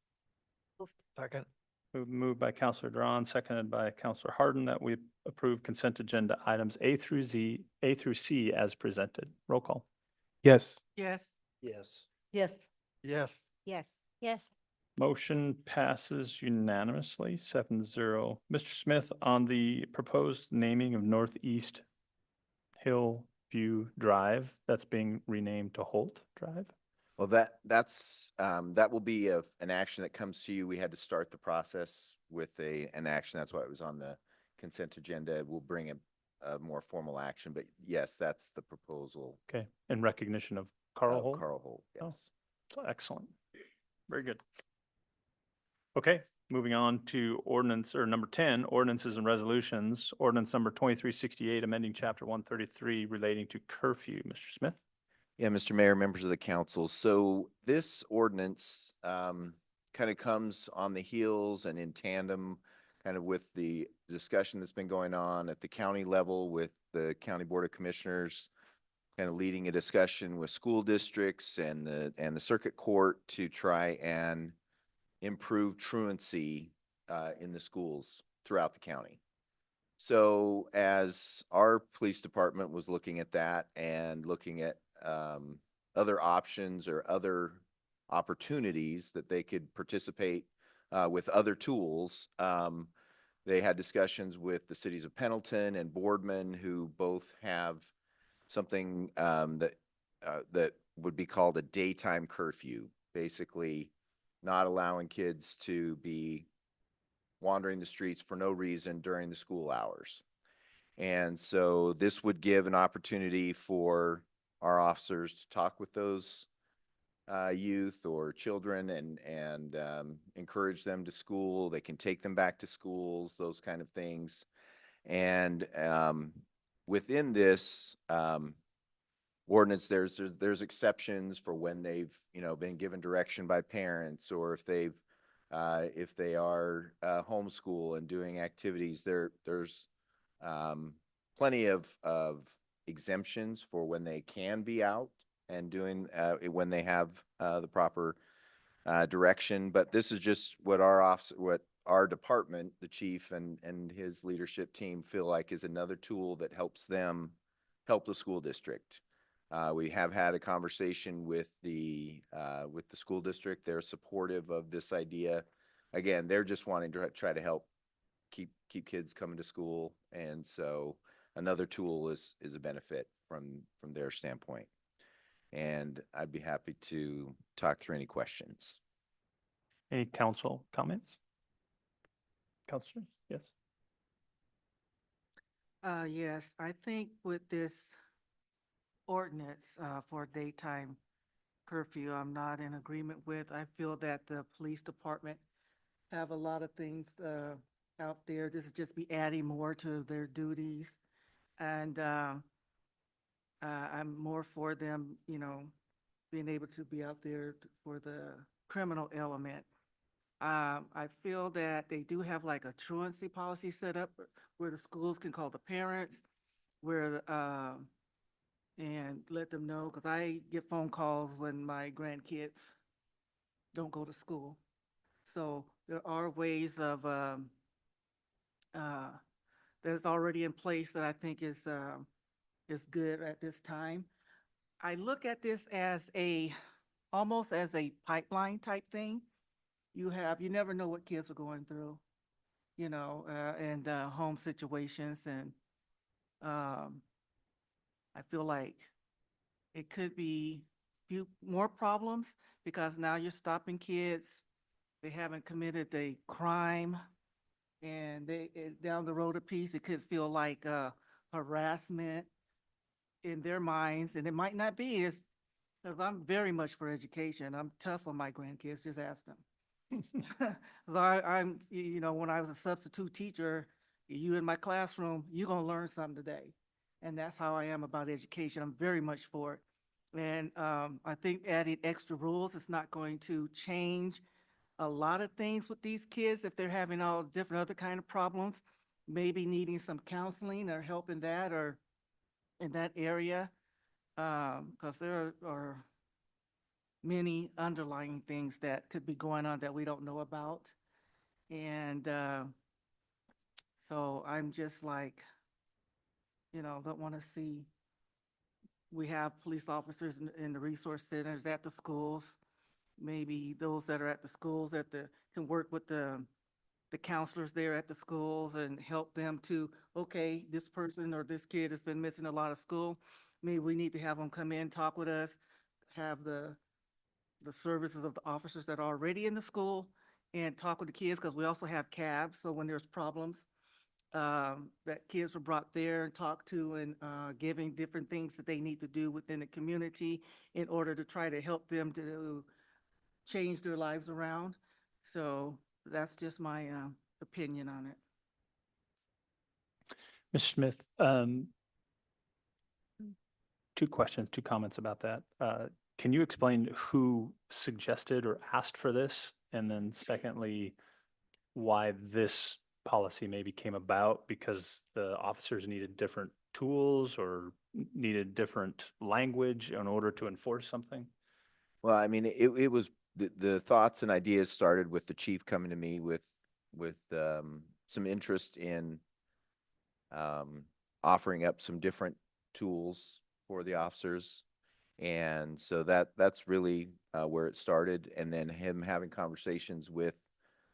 G: Second.
A: Moved by Counselor Duran, seconded by Counselor Harden, that we approve consent agenda items A through C as presented. Roll call.
D: Yes.
L: Yes.
G: Yes.
K: Yes.
G: Yes.
M: Yes.
F: Yes.
A: Motion passes unanimously, 7-0. Mr. Smith, on the proposed naming of Northeast Hillview Drive, that's being renamed to Holt Drive?
H: Well, that will be an action that comes to you. We had to start the process with an action. That's why it was on the consent agenda. We'll bring a more formal action, but yes, that's the proposal.
A: Okay, in recognition of Carl Holt?
H: Carl Holt,
A: Oh.
H: yes.
A: So excellent. Very good. Okay, moving on to ordinance or number 10, ordinances and resolutions. Ordinance number 2368, amending chapter 133 relating to curfew. Mr. Smith?
H: Yeah, Mr. Mayor, members of the council. So this ordinance kind of comes on the heels and in tandem kind of with the discussion that's been going on at the county level with the County Board of Commissioners, kind of leading a discussion with school districts and the circuit court to try and improve truancy in the schools throughout the county. So as our police department was looking at that and looking at other options or other opportunities that they could participate with other tools, they had discussions with the cities of Pendleton and Boardman, who both have something that would be called a daytime curfew, basically not allowing kids to be wandering the streets for no reason during the school hours. And so this would give an opportunity for our officers to talk with those youth or children and encourage them to school. They can take them back to schools, those kind of things. And within this ordinance, there's exceptions for when they've been given direction by parents, or if they are homeschool and doing activities. There's plenty of exemptions for when they can be out and doing when they have the proper direction. But this is just what our department, the chief and his leadership team, feel like is another tool that helps them help the school district. We have had a conversation with the school district. They're supportive of this idea. Again, they're just wanting to try to help keep kids coming to school, and so another tool is a benefit from their standpoint. And I'd be happy to talk through any questions.
A: Any council comments? Counselor? Yes.
L: Yes, I think with this ordinance for daytime curfew, I'm not in agreement with. I feel that the police department have a lot of things out there. This is just be adding more to their duties. And I'm more for them, being able to be out there for the criminal element. I feel that they do have like a truancy policy set up where the schools can call the parents, where and let them know, because I get phone calls when my grandkids don't go to school. So there are ways of that's already in place that I think is good at this time. I look at this as almost as a pipeline type thing. You never know what kids are going through, and home situations, and I feel like it could be few more problems because now you're stopping kids. They haven't committed a crime, and down the road a piece, it could feel like harassment in their minds, and it might not be. It's because I'm very much for education. I'm tough on my grandkids. Just ask them. So you know, when I was a substitute teacher, you in my classroom, you're gonna learn something today, and that's how I am about education. I'm very much for it, and I think adding extra rules is not going to change a lot of things with these kids if they're having all different other kind of problems, maybe needing some counseling or help in that or in that area, because there are many underlying things that could be going on that we don't know about. And so I'm just like, you know, don't want to see, we have police officers in the resource centers at the schools, maybe those that are at the schools can work with the counselors there at the schools and help them to, okay, this person or this kid has been missing a lot of school. Maybe we need to have them come in, talk with us, have the services of the officers that are already in the school and talk with the kids, because we also have cabs. So when there's problems, that kids are brought there and talked to, and giving different things that they need to do within the community in order to try to help them to change their lives around. So that's just my opinion on it.
A: Ms. Smith, two questions, two comments about that. Can you explain who suggested or asked for this? And then secondly, why this policy maybe came about, because the officers needed different tools or needed different language in order to enforce something?
H: Well, I mean, it was, the thoughts and ideas started with the chief coming to me with some interest in offering up some different tools for the officers. And so that's really where it started. And then him having conversations with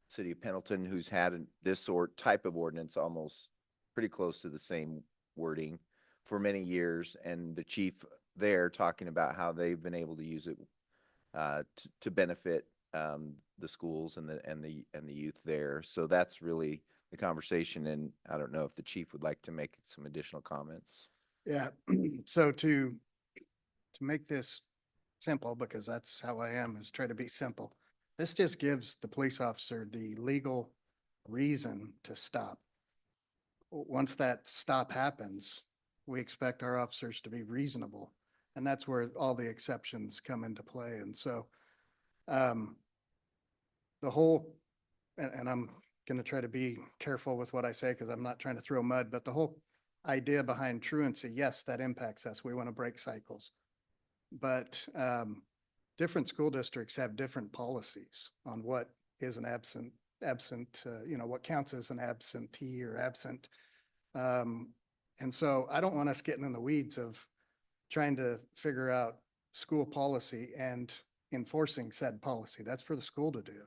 H: City of Pendleton, who's had this type of ordinance almost pretty close to the same wording for many years, and the chief there talking about how they've been able to use it to benefit the schools and the youth there. So that's really the conversation, and I don't know if the chief would like to make some additional comments.
N: Yeah, so to make this simple, because that's how I am, is try to be simple. This just gives the police officer the legal reason to stop. Once that stop happens, we expect our officers to be reasonable. And that's where all the exceptions come into play. And so the whole, and I'm going to try to be careful with what I say because I'm not trying to throw mud, but the whole idea behind truancy, yes, that impacts us. We want to break cycles. But different school districts have different policies on what is an absent, you know, what counts as an absentee or absent. And so I don't want us getting in the weeds of trying to figure out school policy and enforcing said policy. That's for the school to do.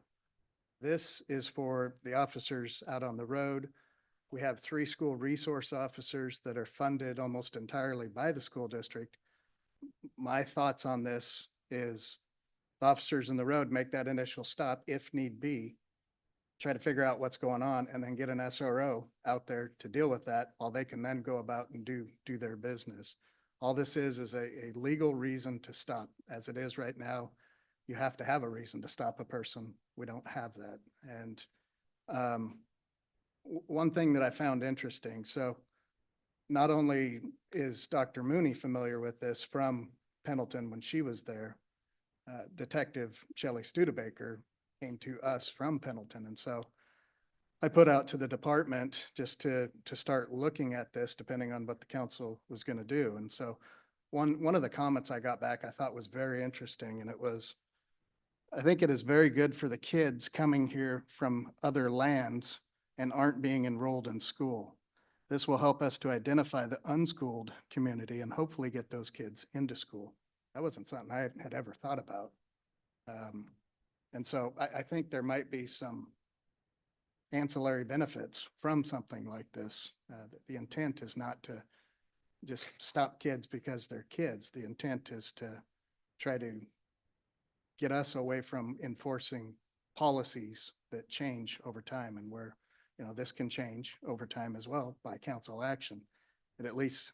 N: This is for the officers out on the road. We have 3 school resource officers that are funded almost entirely by the school district. My thoughts on this is the officers in the road make that initial stop if need be, try to figure out what's going on, and then get an SRO out there to deal with that while they can then go about and do their business. All this is a legal reason to stop. As it is right now, you have to have a reason to stop a person. We don't have that. And one thing that I found interesting, so not only is Dr. Mooney familiar with this from Pendleton when she was there, Detective Shelley Studebaker came to us from Pendleton. And so I put out to the department just to start looking at this depending on what the council was going to do. And so one of the comments I got back I thought was very interesting, and it was, I think it is very good for the kids coming here from other lands and aren't being enrolled in school. This will help us to identify the unschooled community and hopefully get those kids into school. That wasn't something I had ever thought about. And so I think there might be some ancillary benefits from something like this. The intent is not to just stop kids because they're kids. The intent is to try to get us away from enforcing policies that change over time and where, this can change over time as well by council action. It at least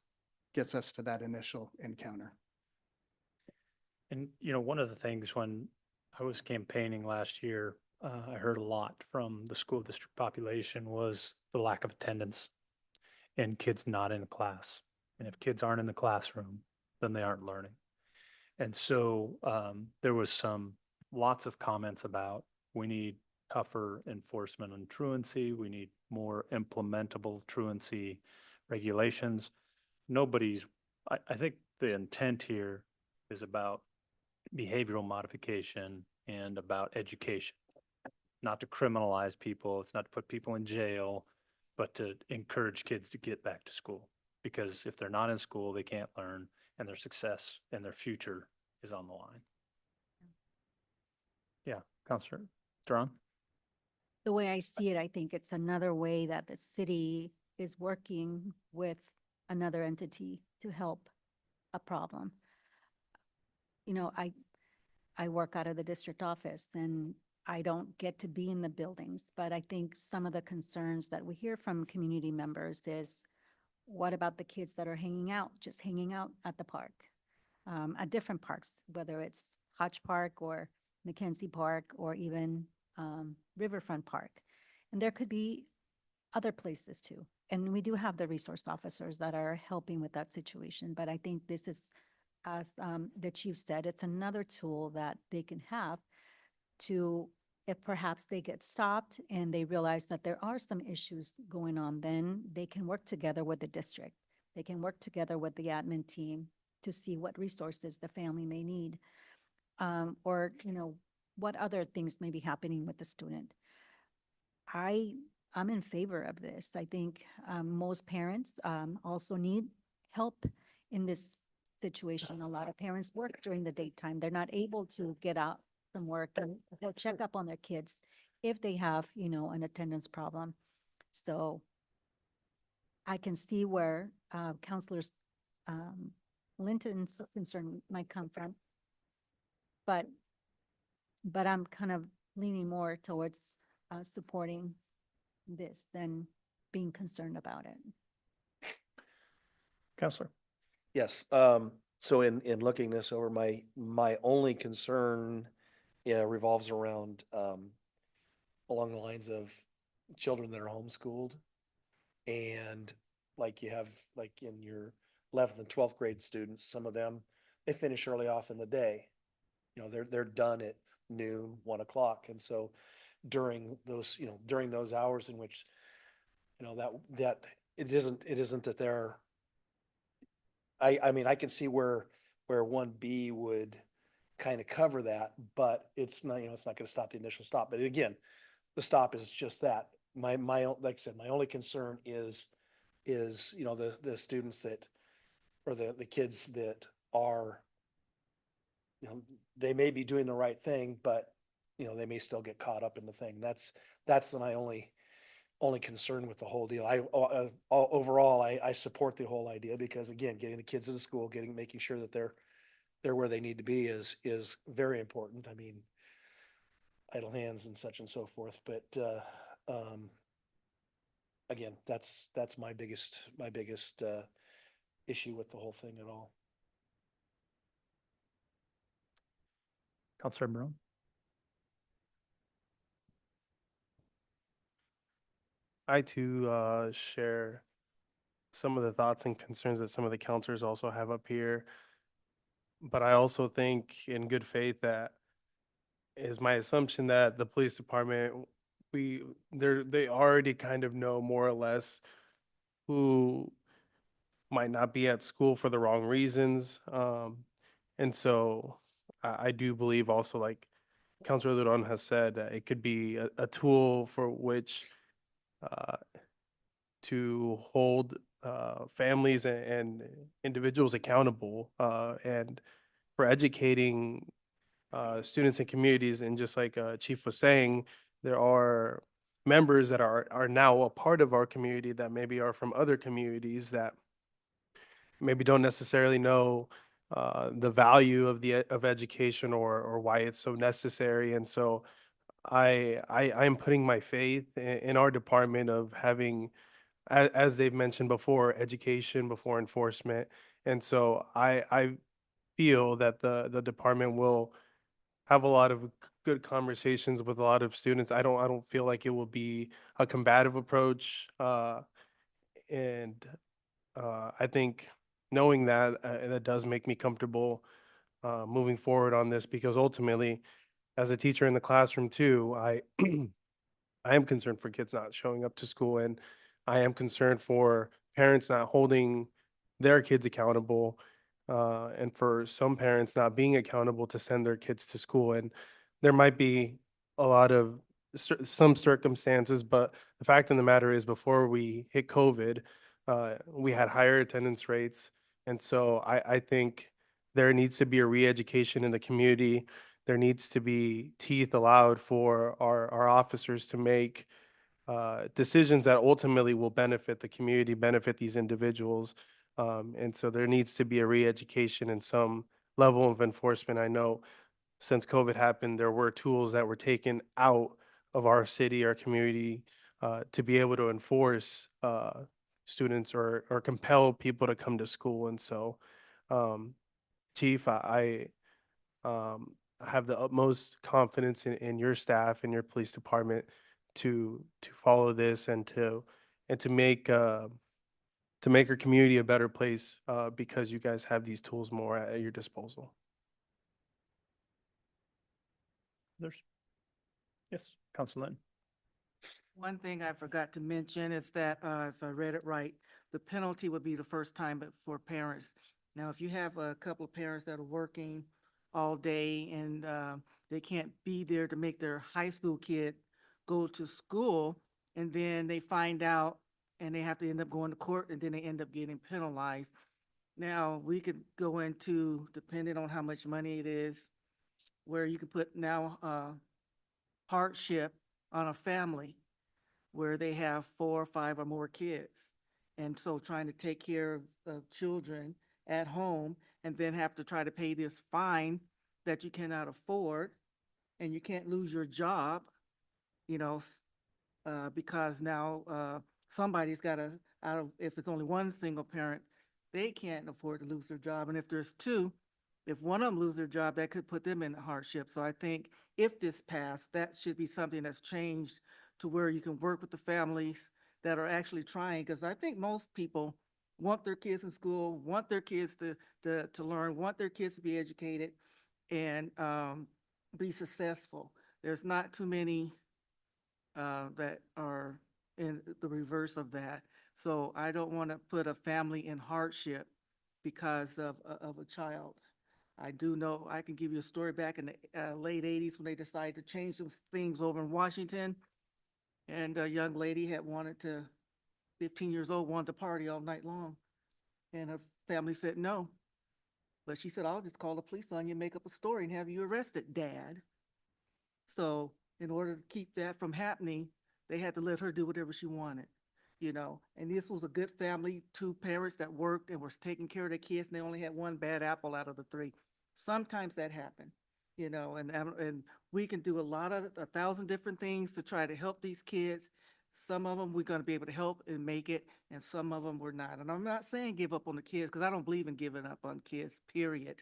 N: gets us to that initial encounter.
A: And, one of the things when I was campaigning last year, I heard a lot from the school district population was the lack of attendance and kids not in class. And if kids aren't in the classroom, then they aren't learning. And so there was lots of comments about we need tougher enforcement on truancy. We need more implementable truancy regulations. I think the intent here is about behavioral modification and about education. Not to criminalize people, it's not to put people in jail, but to encourage kids to get back to school. Because if they're not in school, they can't learn, and their success and their future is on the line. Yeah, Counselor Duran?
M: The way I see it, I think it's another way that the city is working with another entity to help a problem. I work out of the district office and I don't get to be in the buildings, but I think some of the concerns that we hear from community members is, what about the kids that are just hanging out at the park, at different parks, whether it's Hodge Park or Mackenzie Park or even Riverfront Park. And there could be other places too. And we do have the resource officers that are helping with that situation. But I think this is, as the chief said, it's another tool that they can have to, if perhaps they get stopped and they realize that there are some issues going on, then they can work together with the district. They can work together with the admin team to see what resources the family may need, or, what other things may be happening with the student. I'm in favor of this. I think most parents also need help in this situation. A lot of parents work during the daytime. They're not able to get out from work and go check up on their kids if they have, an attendance problem. So I can see where Counselor Linton's concern might come from. But I'm kind of leaning more towards supporting this than being concerned about it.
A: Counselor?
G: Yes, so in looking this over, my only concern revolves around along the lines of children that are homeschooled. And like you have, like in your 11th and 12th grade students, some of them, they finish early off in the day. They're done at noon, 1 o'clock. And so during those hours in which, that it isn't that they're, I mean, I can see where 1B would kind of cover that, but it's not, it's not going to stop the initial stop. But again, the stop is just that. Like I said, my only concern is, the students that, or the kids that are, they may be doing the right thing, but, they may still get caught up in the thing. That's my only concern with the whole deal. Overall, I support the whole idea because again, getting the kids into school, making sure that they're where they need to be is very important. I mean, idle hands and such and so forth, but, again, that's my biggest issue with the whole thing at all.
A: Counselor Barone?
O: I too share some of the thoughts and concerns that some of the counselors also have up here. But I also think in good faith that is my assumption that the police department, they already kind of know more or less who might not be at school for the wrong reasons. And so I do believe also, like Councilor Luron has said, that it could be a tool for which to hold families and individuals accountable, and for educating students and communities. And just like Chief was saying, there are members that are now a part of our community that maybe are from other communities that maybe don't necessarily know the value of of education or why it's so necessary. And so I'm putting my faith in our department of having, as they've mentioned before, education before enforcement. And so I feel that the department will have a lot of good conversations with a lot of students. I don't feel like it will be a combative approach. And I think knowing that, that does make me comfortable moving forward on this, because ultimately, as a teacher in the classroom too, I am concerned for kids not showing up to school, and I am concerned for parents not holding their kids accountable, and for some parents not being accountable to send their kids to school. And there might be a lot of some circumstances, but the fact of the matter is, before we hit COVID, we had higher attendance rates. And so I think there needs to be a re-education in the community. There needs to be teeth allowed for our officers to make decisions that ultimately will benefit the community, benefit these individuals. And so there needs to be a re-education and some level of enforcement. I know since COVID happened, there were tools that were taken out of our city, our community, to be able to enforce students or compel people to come to school. And so, um, Chief, I have the utmost confidence in your staff and your police department to follow this and to make our community a better place, because you guys have these tools more at your disposal.
A: There's, yes, Council Lynn.
L: One thing I forgot to mention is that, if I read it right, the penalty would be the first time for parents. Now, if you have a couple of parents that are working all day and they can't be there to make their high school kid go to school, and then they find out and they have to end up going to court, and then they end up getting penalized. Now, we could go into, depending on how much money it is, where you could put now hardship on a family where they have 4 or 5 or more kids. And so trying to take care of children at home and then have to try to pay this fine that you cannot afford, and you can't lose your job, you know, because now somebody's got to, out of, if it's only one single parent, they can't afford to lose their job. And if there's 2, if one of them lose their job, that could put them in hardship. So I think if this passed, that should be something that's changed to where you can work with the families that are actually trying. Because I think most people want their kids in school, want their kids to learn, want their kids to be educated and be successful. There's not too many that are in the reverse of that. So I don't want to put a family in hardship because of a child. I do know, I can give you a story back in the late 80s when they decided to change some things over in Washington. And a young lady had wanted to, 15 years old, wanted to party all night long. And her family said no. But she said, I'll just call the police on you, make up a story and have you arrested, Dad. So in order to keep that from happening, they had to let her do whatever she wanted, you know. And this was a good family, 2 parents that worked and were taking care of their kids, and they only had 1 bad apple out of the 3. Sometimes that happened, you know, and we can do a 1,000 different things to try to help these kids. Some of them we're going to be able to help and make it, and some of them we're not. And I'm not saying give up on the kids, because I don't believe in giving up on kids, period.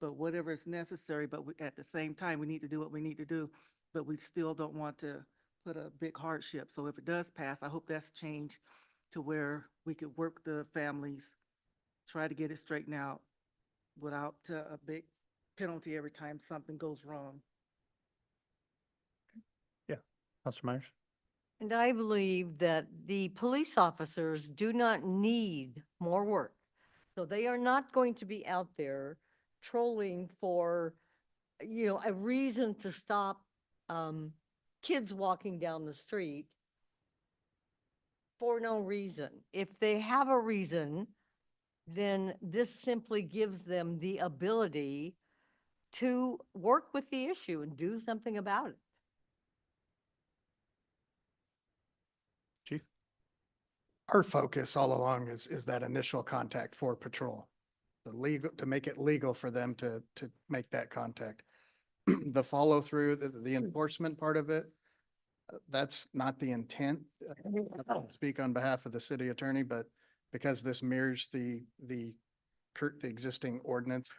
L: But whatever is necessary, but at the same time, we need to do what we need to do. But we still don't want to put a big hardship. So if it does pass, I hope that's changed to where we could work the families, try to get it straightened out without a big penalty every time something goes wrong.
A: Yeah, Councilor Myers.
K: And I believe that the police officers do not need more work. So they are not going to be out there trolling for, you know, a reason to stop kids walking down the street for no reason. If they have a reason, then this simply gives them the ability to work with the issue and do something about it.
A: Chief.
N: Our focus all along is that initial contact for patrol. legal, to make it legal for them to make that contact. The follow through, the enforcement part of it, that's not the intent. I don't speak on behalf of the city attorney, but because this mirrors the existing ordinance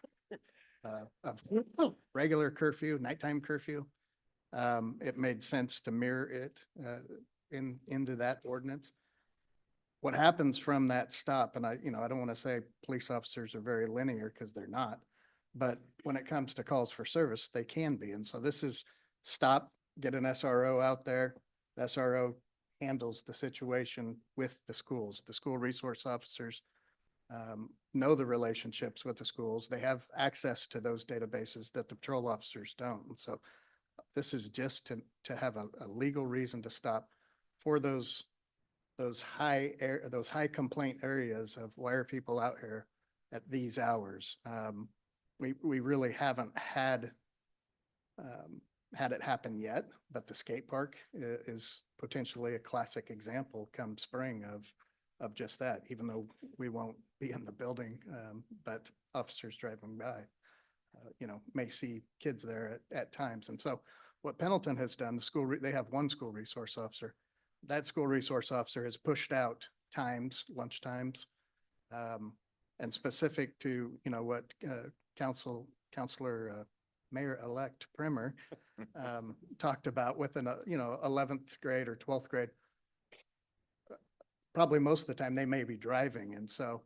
N: of regular curfew, nighttime curfew, it made sense to mirror it into that ordinance. What happens from that stop, and I don't want to say police officers are very linear because they're not, but when it comes to calls for service, they can be. And so this is stop, get an SRO out there. The SRO handles the situation with the schools. The school resource officers know the relationships with the schools. They have access to those databases that the patrol officers don't. And so this is just to have a legal reason to stop for those high complaint areas of why are people out here at these hours. We really haven't had it happen yet, but the skate park is potentially a classic example come spring of just that, even though we won't be in the building, but officers driving by, may see kids there at times. And so what Pendleton has done, they have one school resource officer. That school resource officer has pushed out times, lunch times, and specific to, what Counselor Mayor-elect Primer talked about with an, 11th grade or 12th grade. Probably most of the time they may be driving. And so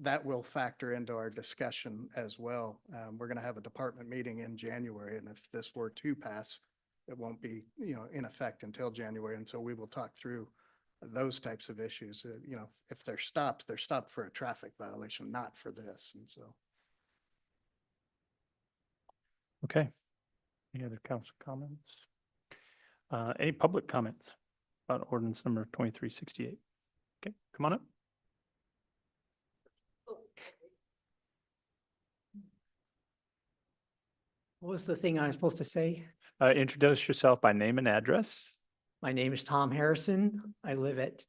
N: that will factor into our discussion as well. We're going to have a department meeting in January. And if this were to pass, it won't be, in effect until January. And so we will talk through those types of issues. If they're stopped for a traffic violation, not for this. And so.
A: Okay. Any other council comments? Any public comments about ordinance number 2368? Okay, come on up.
P: What was the thing I was supposed to say?
A: Introduce yourself by name and address.
P: My name is Tom Harrison. I live at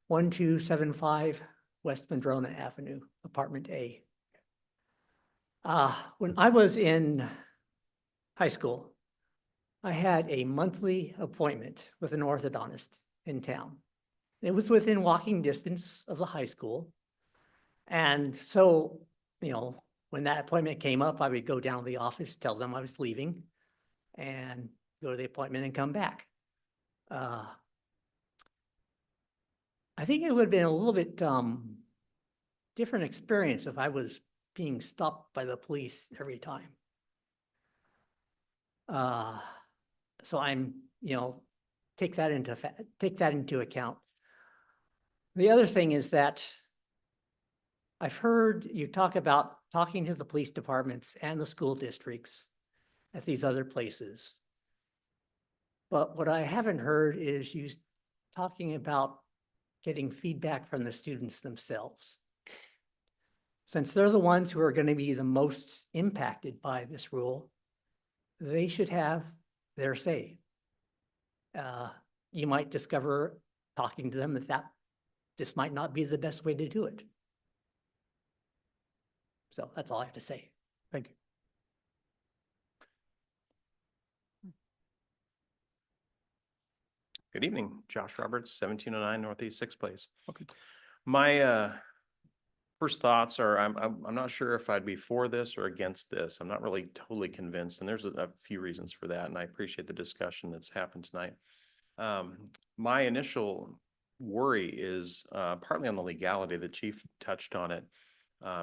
P: 1275 West Madrona Avenue, Apartment A. When I was in high school, I had a monthly appointment with an orthodontist in town. It was within walking distance of the high school. And so, when that appointment came up, I would go down to the office, tell them I was leaving, and go to the appointment and come back. I think it would have been a little bit different experience if I was being stopped by the police every time. So I'm, take that into account. The other thing is that I've heard you talk about talking to the police departments and the school districts at these other places. But what I haven't heard is you talking about getting feedback from the students themselves. Since they're the ones who are going to be the most impacted by this rule, they should have their say. You might discover talking to them that this might not be the best way to do it. So that's all I have to say.
A: Thank you.
Q: Good evening, Josh Roberts, 1709 Northeast 6th Place. Okay. My first thoughts are I'm not sure if I'd be for this or against this. I'm not really totally convinced, and there's a few reasons for that, and I appreciate the discussion that's happened tonight. My initial worry is partly on the legality. The chief touched on it.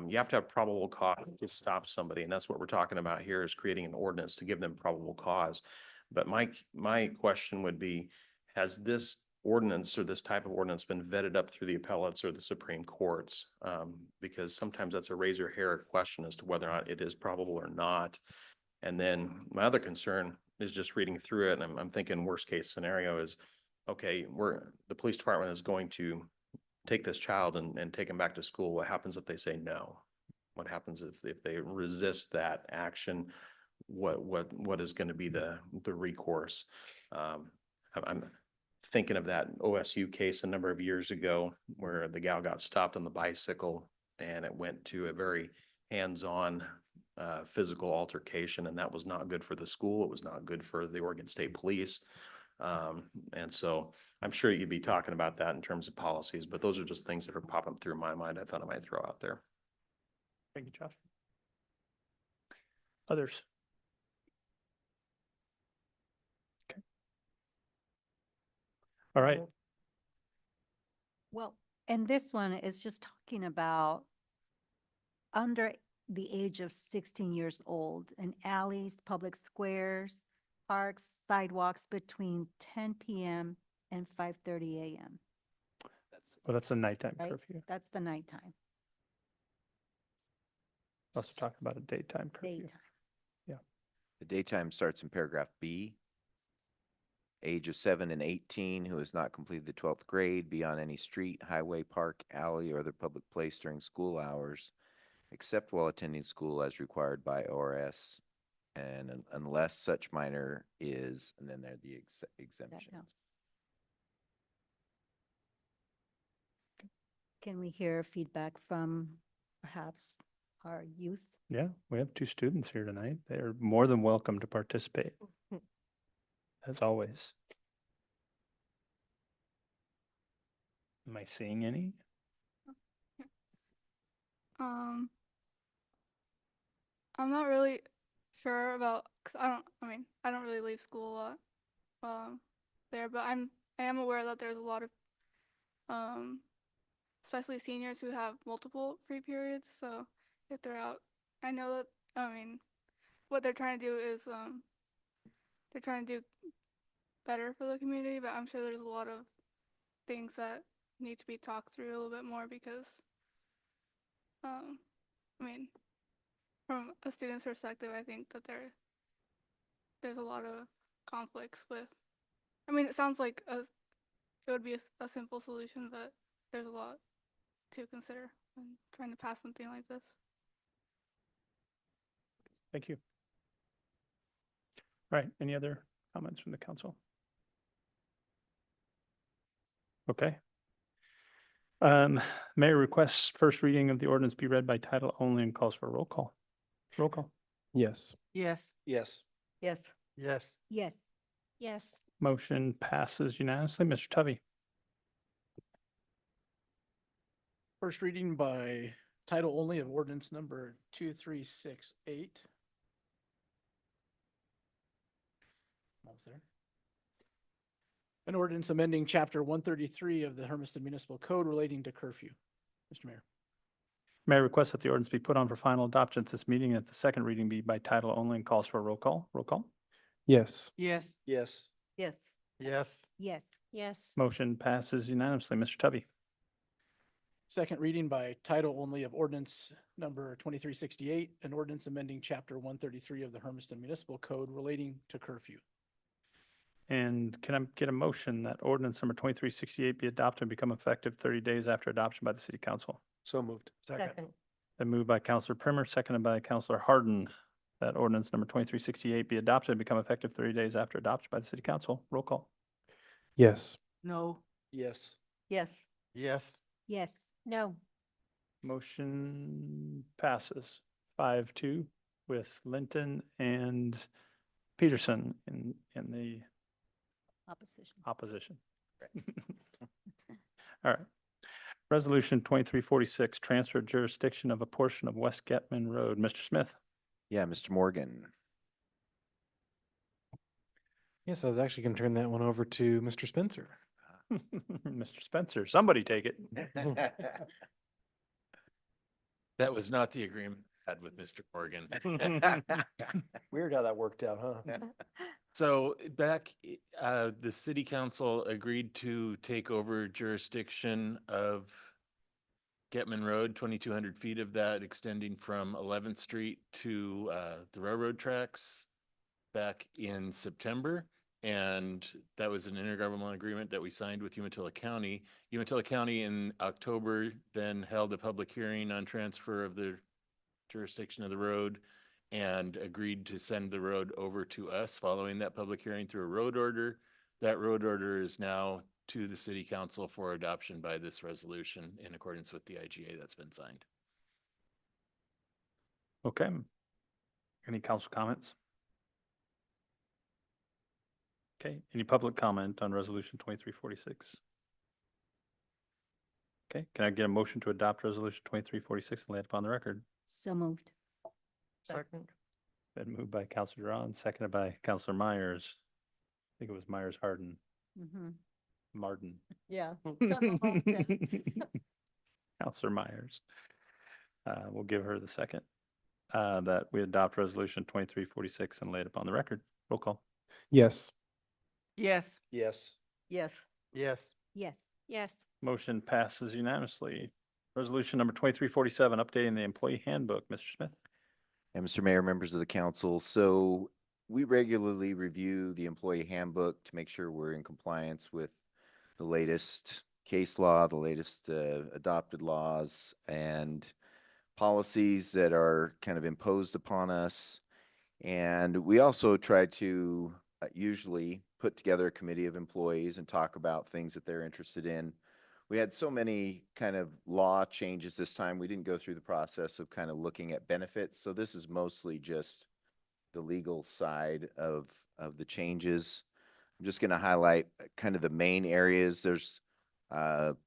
Q: You have to have probable cause to stop somebody, and that's what we're talking about here, is creating an ordinance to give them probable cause. But my question would be, has this ordinance or this type of ordinance been vetted up through the appellates or the Supreme Courts? Because sometimes that's a razor hair question as to whether or not it is probable or not. And then my other concern is just reading through it, and I'm thinking worst case scenario is, okay, the police department is going to take this child and take him back to school. What happens if they say no? What happens if they resist that action? What is going to be the recourse? I'm thinking of that OSU case a number of years ago where the gal got stopped on the bicycle and it went to a very hands-on physical altercation, and that was not good for the school. It was not good for the Oregon State Police. And so I'm sure you'd be talking about that in terms of policies, but those are just things that are popping through my mind. I thought I might throw out there.
A: Thank you, Josh. Others? Okay. All right.
M: Well, and this one is just talking about under the age of 16 years old in alleys, public squares, parks, sidewalks between 10 PM and 5:30 AM,
A: Well, that's a nighttime
M: right?
A: curfew.
M: That's the nighttime,
A: Also talking about a daytime curfew.
M: daytime.
H: The daytime starts in paragraph B. Age of 7 and 18 who has not completed the 12th grade be on any street, highway, park, alley, or other public place during school hours, except while attending school as required by ORS, and unless such minor is, and then there are the exemptions.
M: Can we hear feedback from perhaps our youth?
A: Yeah, we have 2 students here tonight. They're more than welcome to participate, as always. Am I seeing any?
R: I'm not really sure about, cause I don't really leave school a lot, there, but I am aware that there's a lot of, especially seniors who have multiple free periods, so if they're out, I know that, what they're trying to do is, they're trying to do better for the community, but I'm sure there's a lot of things that need to be talked through a little bit more because, from a student's perspective, I think that there's a lot of conflicts with, it sounds like it would be a simple solution, but there's a lot to consider when trying to pass something like this.
A: Thank you. All right, any other comments from the council? Okay. Mayor requests first reading of the ordinance be read by title only and calls for a roll call. Roll call.
O: Yes.
L: Yes.
G: Yes.
K: Yes.
N: Yes.
M: Yes.
F: Yes.
A: Motion passes unanimously. Mr. Tubby.
B: First reading by title only of ordinance number 2368. Almost there. An ordinance amending chapter 133 of the Hermiston Municipal Code relating to curfew. Mr. Mayor.
A: Mayor requests that the ordinance be put on for final adoption at this meeting and that the second reading be by title only and calls for a roll call. Roll call.
O: Yes.
L: Yes.
G: Yes.
K: Yes.
N: Yes.
M: Yes.
F: Yes.
A: Motion passes unanimously. Mr. Tubby.
B: Second reading by title only of ordinance number 2368, an ordinance amending chapter 133 of the Hermiston Municipal Code relating to curfew.
A: And can I get a motion that ordinance number 2368 be adopted and become effective 30 days after adoption by the city council?
G: So moved.
K: Second.
A: Then moved by Counselor Primer, seconded by Counselor Harden, that ordinance number 2368 be adopted and become effective 30 days after adoption by the city council. Roll call.
O: Yes.
L: No.
G: Yes.
K: Yes.
N: Yes.
M: Yes.
F: No.
A: Motion passes 5-2 with Linton and Peterson in the
M: Opposition.
A: opposition. All right. Resolution 2346, transfer jurisdiction of a portion of West Getman Road. Mr. Smith.
H: Yeah, Mr. Morgan.
O: Yes, I was actually going to turn that one over to Mr. Spencer.
A: Mr. Spencer, somebody take it.
I: That was not the agreement I had with Mr. Morgan.
G: Weird how that worked out, huh?
I: So back, the city council agreed to take over jurisdiction of Getman Road, 2,200 feet of that extending from 11th Street to the railroad tracks back in September. And that was an intergovernmental agreement that we signed with Umatilla County. Umatilla County in October then held a public hearing on transfer of the jurisdiction of the road and agreed to send the road over to us following that public hearing through a road order. That road order is now to the city council for adoption by this resolution in accordance with the IGA that's been signed.
A: Okay. Any council comments? Okay, any public comment on resolution 2346? Okay, can I get a motion to adopt resolution 2346 and lay it upon the record?
M: So moved.
K: Second.
A: Been moved by Counselor Duran, seconded by Counselor Myers. I think it was Myers Harden,
M: Mm-hmm.
A: Marden.
K: Yeah.
A: Counselor Myers. We'll give her the second. That we adopt resolution 2346 and lay it upon the record. Roll call.
L: Yes.
K: Yes.
G: Yes.
K: Yes.
N: Yes.
M: Yes.
F: Yes.
A: Motion passes unanimously. Resolution number 2347, updating the employee handbook. Mr. Smith?
H: And Mr. Mayor, members of the council, so we regularly review the employee handbook to make sure we're in compliance with the latest case law, the latest adopted laws and policies that are kind of imposed upon us. And we also try to usually put together a committee of employees and talk about things that they're interested in. We had so many kind of law changes this time. We didn't go through the process of kind of looking at benefits. So this is mostly just the legal side of the changes. I'm just going to highlight kind of the main areas. There's the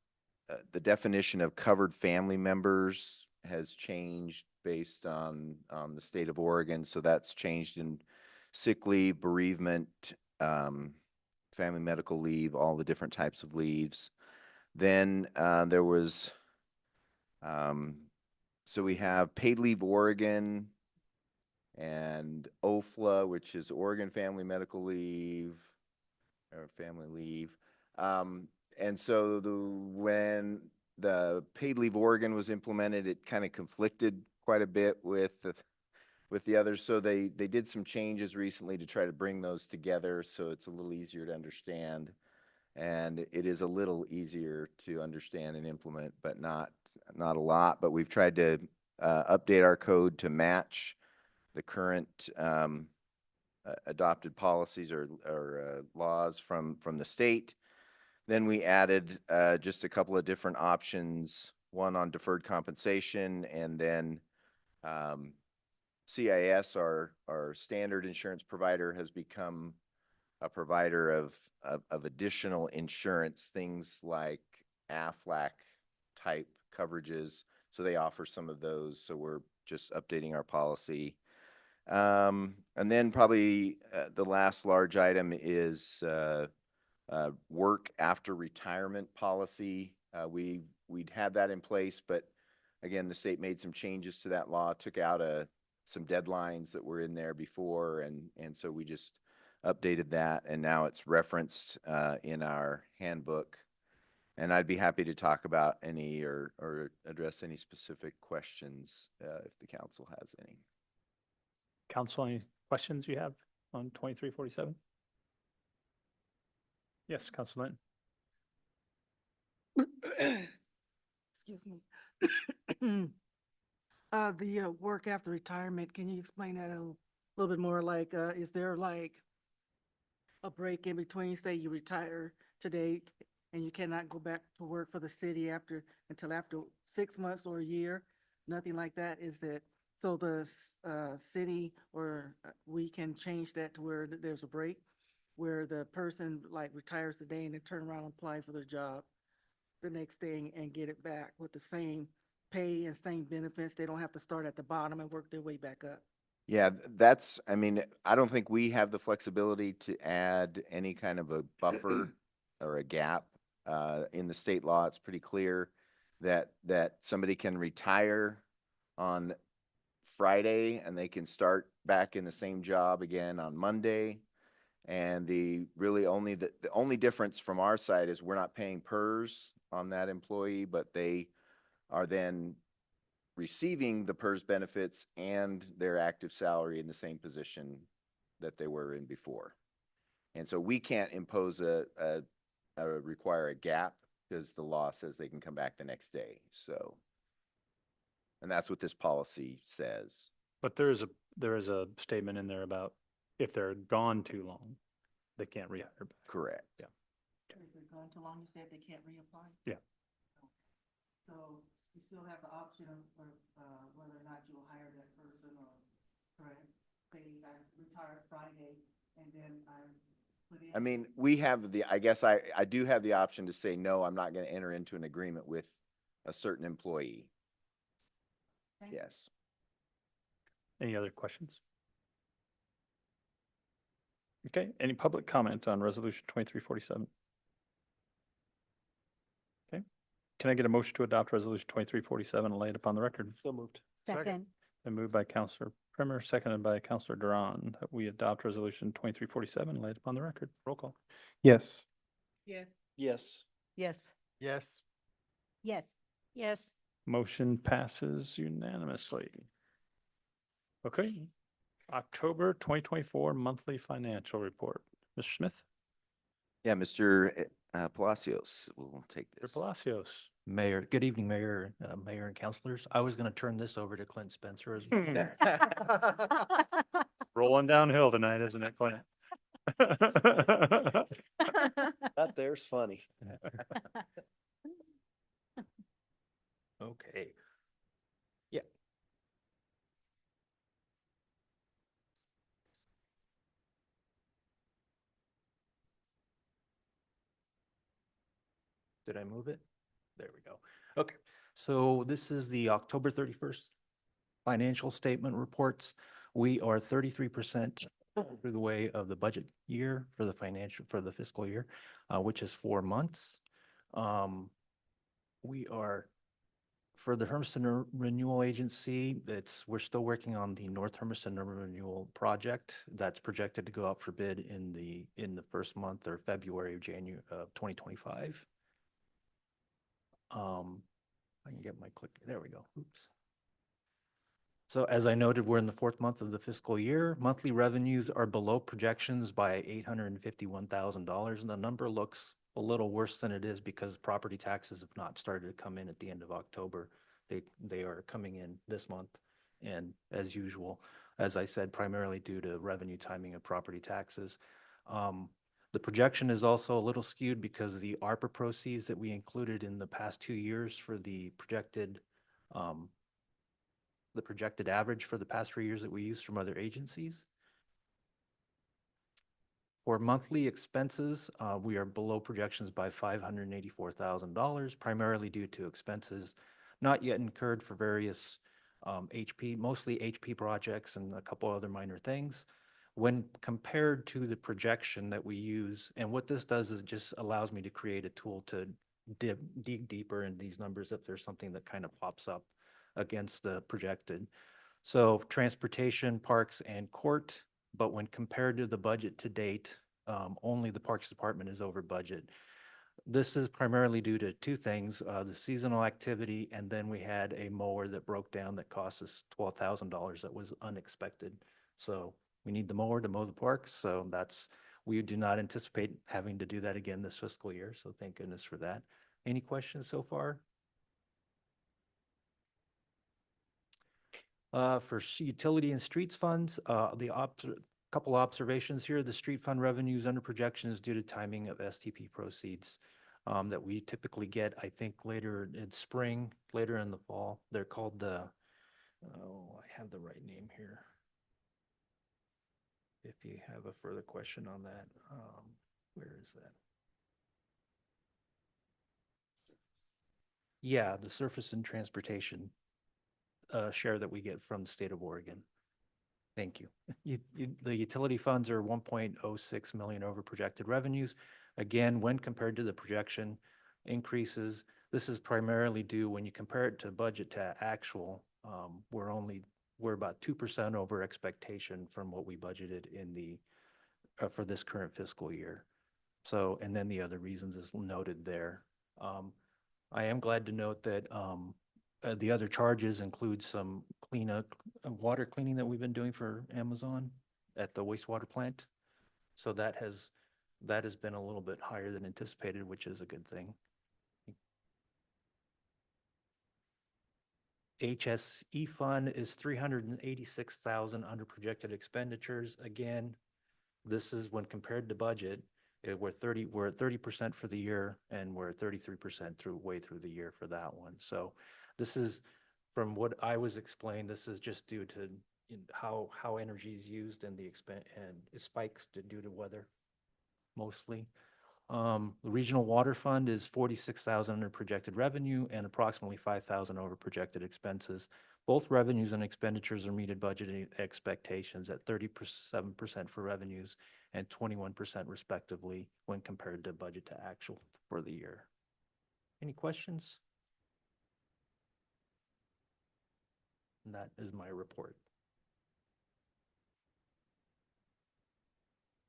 H: definition of covered family members has changed based on the state of Oregon. So that's changed in sick leave, bereavement, family medical leave, all the different types of leaves. Then there was, so we have paid leave Oregon and OFLA, which is Oregon Family Medical Leave or Family Leave. And so when the paid leave Oregon was implemented, it kind of conflicted quite a bit with the others. So they did some changes recently to try to bring those together so it's a little easier to understand. And it is a little easier to understand and implement, but not a lot. But we've tried to update our code to match the current adopted policies or laws from the state. Then we added just a couple of different options, one on deferred compensation, and then CIS, our standard insurance provider, has become a provider of additional insurance, things like AFLAC type coverages. So they offer some of those. So we're just updating our policy. And then probably the last large item is work after retirement policy. We'd had that in place, but again, the state made some changes to that law, took out some deadlines that were in there before, and so we just updated that, and now it's referenced in our handbook. And I'd be happy to talk about any or address any specific questions if the council has any.
A: Council, any questions you have on 2347? Yes, Councilor Linton.
L: Excuse me. The work after retirement, can you explain that a little bit more? Like, is there like a break in between, say you retire today and you cannot go back to work for the city until after 6 months or a year? Nothing like that? Is that, so the city or we can change that to where there's a break where the person like retires today and they turn around and apply for their job the next day and get it back with the same pay and same benefits? They don't have to start at the bottom and work their way back up.
H: Yeah, I mean, I don't think we have the flexibility to add any kind of a buffer or a gap. In the state law, it's pretty clear that somebody can retire on Friday and they can start back in the same job again on Monday. And the only difference from our side is we're not paying PERS on that employee, but they are then receiving the PERS benefits and their active salary in the same position that they were in before. And so we can't impose require a gap because the law says they can come back the next day. So, and that's what this policy says.
A: But there is a statement in there about if they're gone too long, they can't rehire back.
H: Correct.
A: Yeah.
L: If they're gone too long, you said they can't reapply?
A: Yeah.
L: So you still have the option of, whether or not you'll hire that person or, correct? Say I retired Friday and then I put in.
H: I mean, I guess I do have the option to say, no, I'm not going to enter into an agreement with a certain employee.
L: Thank you.
H: Yes.
A: Any other questions? Okay, any public comment on resolution 2347? Okay, can I get a motion to adopt resolution 2347 and lay it upon the record?
G: So moved.
M: Second.
A: Been moved by Counselor Primer, seconded by Counselor Duran, that we adopt resolution 2347 and lay it upon the record. Roll call.
O: Yes.
K: Yes.
G: Yes.
K: Yes.
N: Yes.
M: Yes.
F: Yes.
A: Motion passes unanimously. Okay, October 2024 monthly financial report. Mr. Smith?
H: Yeah, Mr. Palacios will take
A: Mr.
H: this.
A: Palacios.
S: Mayor, good evening, Mayor, Mayor and councilors. I was going to turn this over to Clint Spencer as
A: Rolling downhill tonight, isn't it, Clint?
G: That there's funny.
S: Okay. Yeah. Did I move it? There we go. Okay, so this is the October 31st financial statement reports. We are 33% through the way of the budget year for the fiscal year, which is 4 months. We are, for the Hermiston Renewal Agency, we're still working on the North Hermiston Urban Renewal Project. That's projected to go out for bid in the first month or February of January of 2025. I can get my click. There we go. Oops. So as I noted, we're in the 4th month of the fiscal year. Monthly revenues are below projections by $851,000, and the number looks a little worse than it is because property taxes have not started to come in at the end of October. They are coming in this month, and as usual, as I said, primarily due to revenue timing of property taxes. The projection is also a little skewed because the ARPA proceeds that we included in the past 2 years for the projected average for the past 3 years that we used from other agencies. For monthly expenses, we are below projections by $584,000, primarily due to expenses not yet incurred for various mostly HP projects and a couple other minor things. When compared to the projection that we use, and what this does is just allows me to create a tool to dig deeper in these numbers if there's something that kind of pops up against the projected. So transportation, parks, and court, but when compared to the budget to date, only the Parks Department is over budget. This is primarily due to 2 things, the seasonal activity, and then we had a mower that broke down that cost us $12,000 that was unexpected. So we need the mower to mow the parks, so we do not anticipate having to do that again this fiscal year, so thank goodness for that. Any questions so far? For utility and streets funds, couple observations here. The street fund revenue is under projections due to timing of STP proceeds that we typically get, I think, later in spring, later in the fall. They're called I have the right name here. If you have a further question on that, where is that? Yeah, the surface and transportation share that we get from the state of Oregon. Thank you. The utility funds are 1.06 million over projected revenues. Again, when compared to the projection increases, this is primarily due when you compare it to budget to actual. We're about 2% over expectation from what we budgeted for this current fiscal year. So, and then the other reasons is noted there. I am glad to note that the other charges include some water cleaning that we've been doing for Amazon at the wastewater plant. So that has been a little bit higher than anticipated, which is a good thing. HSE fund is 386,000 under projected expenditures. Again, this is when compared to budget. We're at 30% for the year, and we're at 33% way through the year for that one. So This is, from what I was explained, this is just due to how energy is used and the and it spikes due to weather mostly. The regional water fund is 46,000 under projected revenue and approximately 5,000 over projected expenses. Both revenues and expenditures are meted budgeted expectations at 37% for revenues and 21% respectively when compared to budget to actual for the year. Any questions? And that is my report.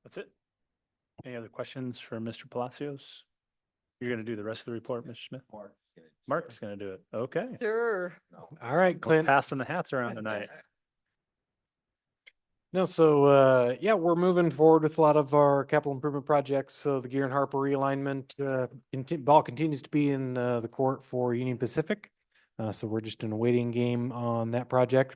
A: That's it. Any other questions for Mr. Palacios? You're going to do the rest of the report, Mr. Smith? Mark's going to do it. Okay.
K: Sure.
T: All right,
A: We're
T: Clint.
A: passing the hats around tonight.
T: No, so yeah, we're moving forward with a lot of our capital improvement projects. So the Gear and Harper realignment, ball continues to be in the court for Union Pacific. So we're just in a waiting game on that project.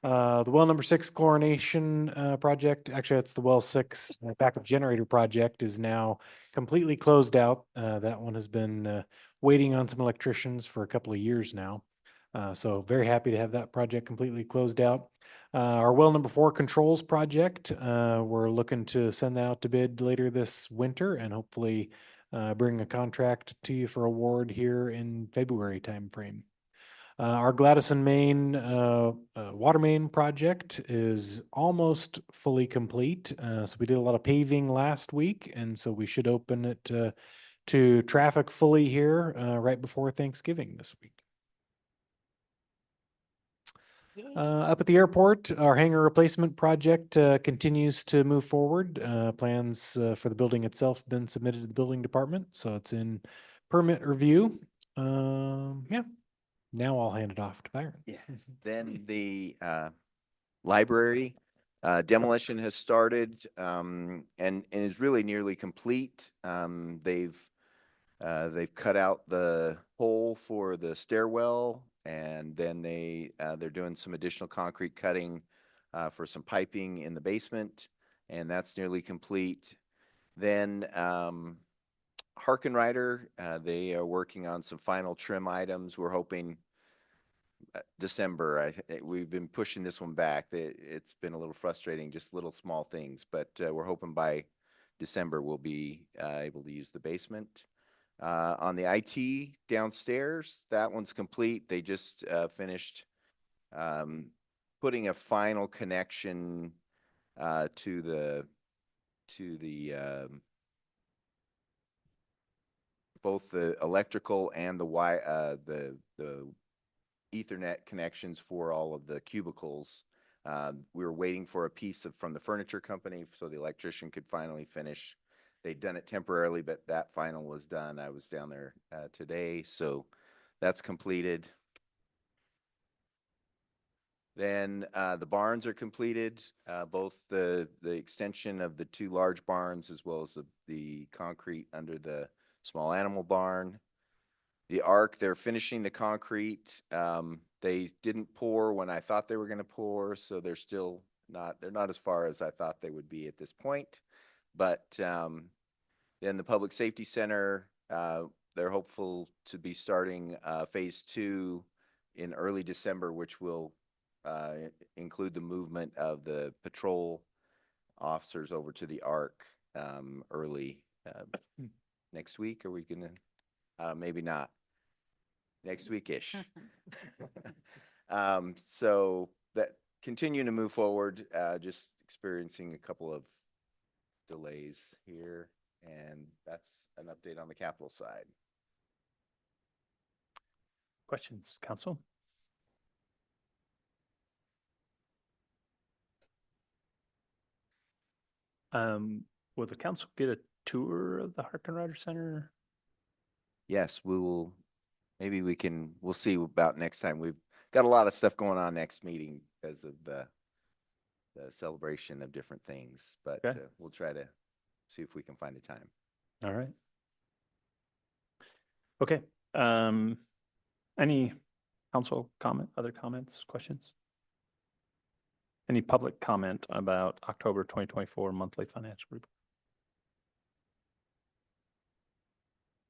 T: The well number 6 chlorination project, actually that's the well 6 backup generator project, is now completely closed out. That one has been waiting on some electricians for a couple of years now. So very happy to have that project completely closed out. Our well number 4 controls project, we're looking to send that out to bid later this winter and hopefully bring a contract to you for award here in February timeframe. Our Gladison Main water main project is almost fully complete. So we did a lot of paving last week, and so we should open it to traffic fully here right before Thanksgiving this week. Up at the airport, our hangar replacement project continues to move forward. Plans for the building itself have been submitted to the building department, so it's in permit review. Yeah, now I'll hand it off to Byron.
H: Yeah. Then the library demolition has started and is really nearly complete. They've cut out the hole for the stairwell, and then they're doing some additional concrete cutting for some piping in the basement, and that's nearly complete. Then Harkenrider, they are working on some final trim items. We're hoping December. We've been pushing this one back. It's been a little frustrating, just little small things, but we're hoping by December we'll be able to use the basement. On the IT downstairs, that one's complete. They just finished putting a final connection to the both the electrical and the Ethernet connections for all of the cubicles. We were waiting for a piece from the furniture company so the electrician could finally finish. They'd done it temporarily, but that final was done. I was down there today, so that's completed. Then the barns are completed, both the extension of the 2 large barns as well as the concrete under the small animal barn. The arc, they're finishing the concrete. They didn't pour when I thought they were going to pour, so they're not as far as I thought they would be at this point. But then the Public Safety Center, they're hopeful to be starting phase 2 in early December, which will include the movement of the patrol officers over to the ARC early next week. Are we gonna? Maybe not. Next week-ish. So that continuing to move forward, just experiencing a couple of delays here, and that's an update on the capital side.
A: Questions, council? Will the council get a tour of the Harkenrider Center?
H: Yes, we will. Maybe we'll see about next time. We've got a lot of stuff going on next meeting because of the celebration of different things, but
A: Okay.
H: We'll try to see if we can find a time.
A: All right. Okay. Any council comment, other comments, questions? Any public comment about October 2024 monthly financial report?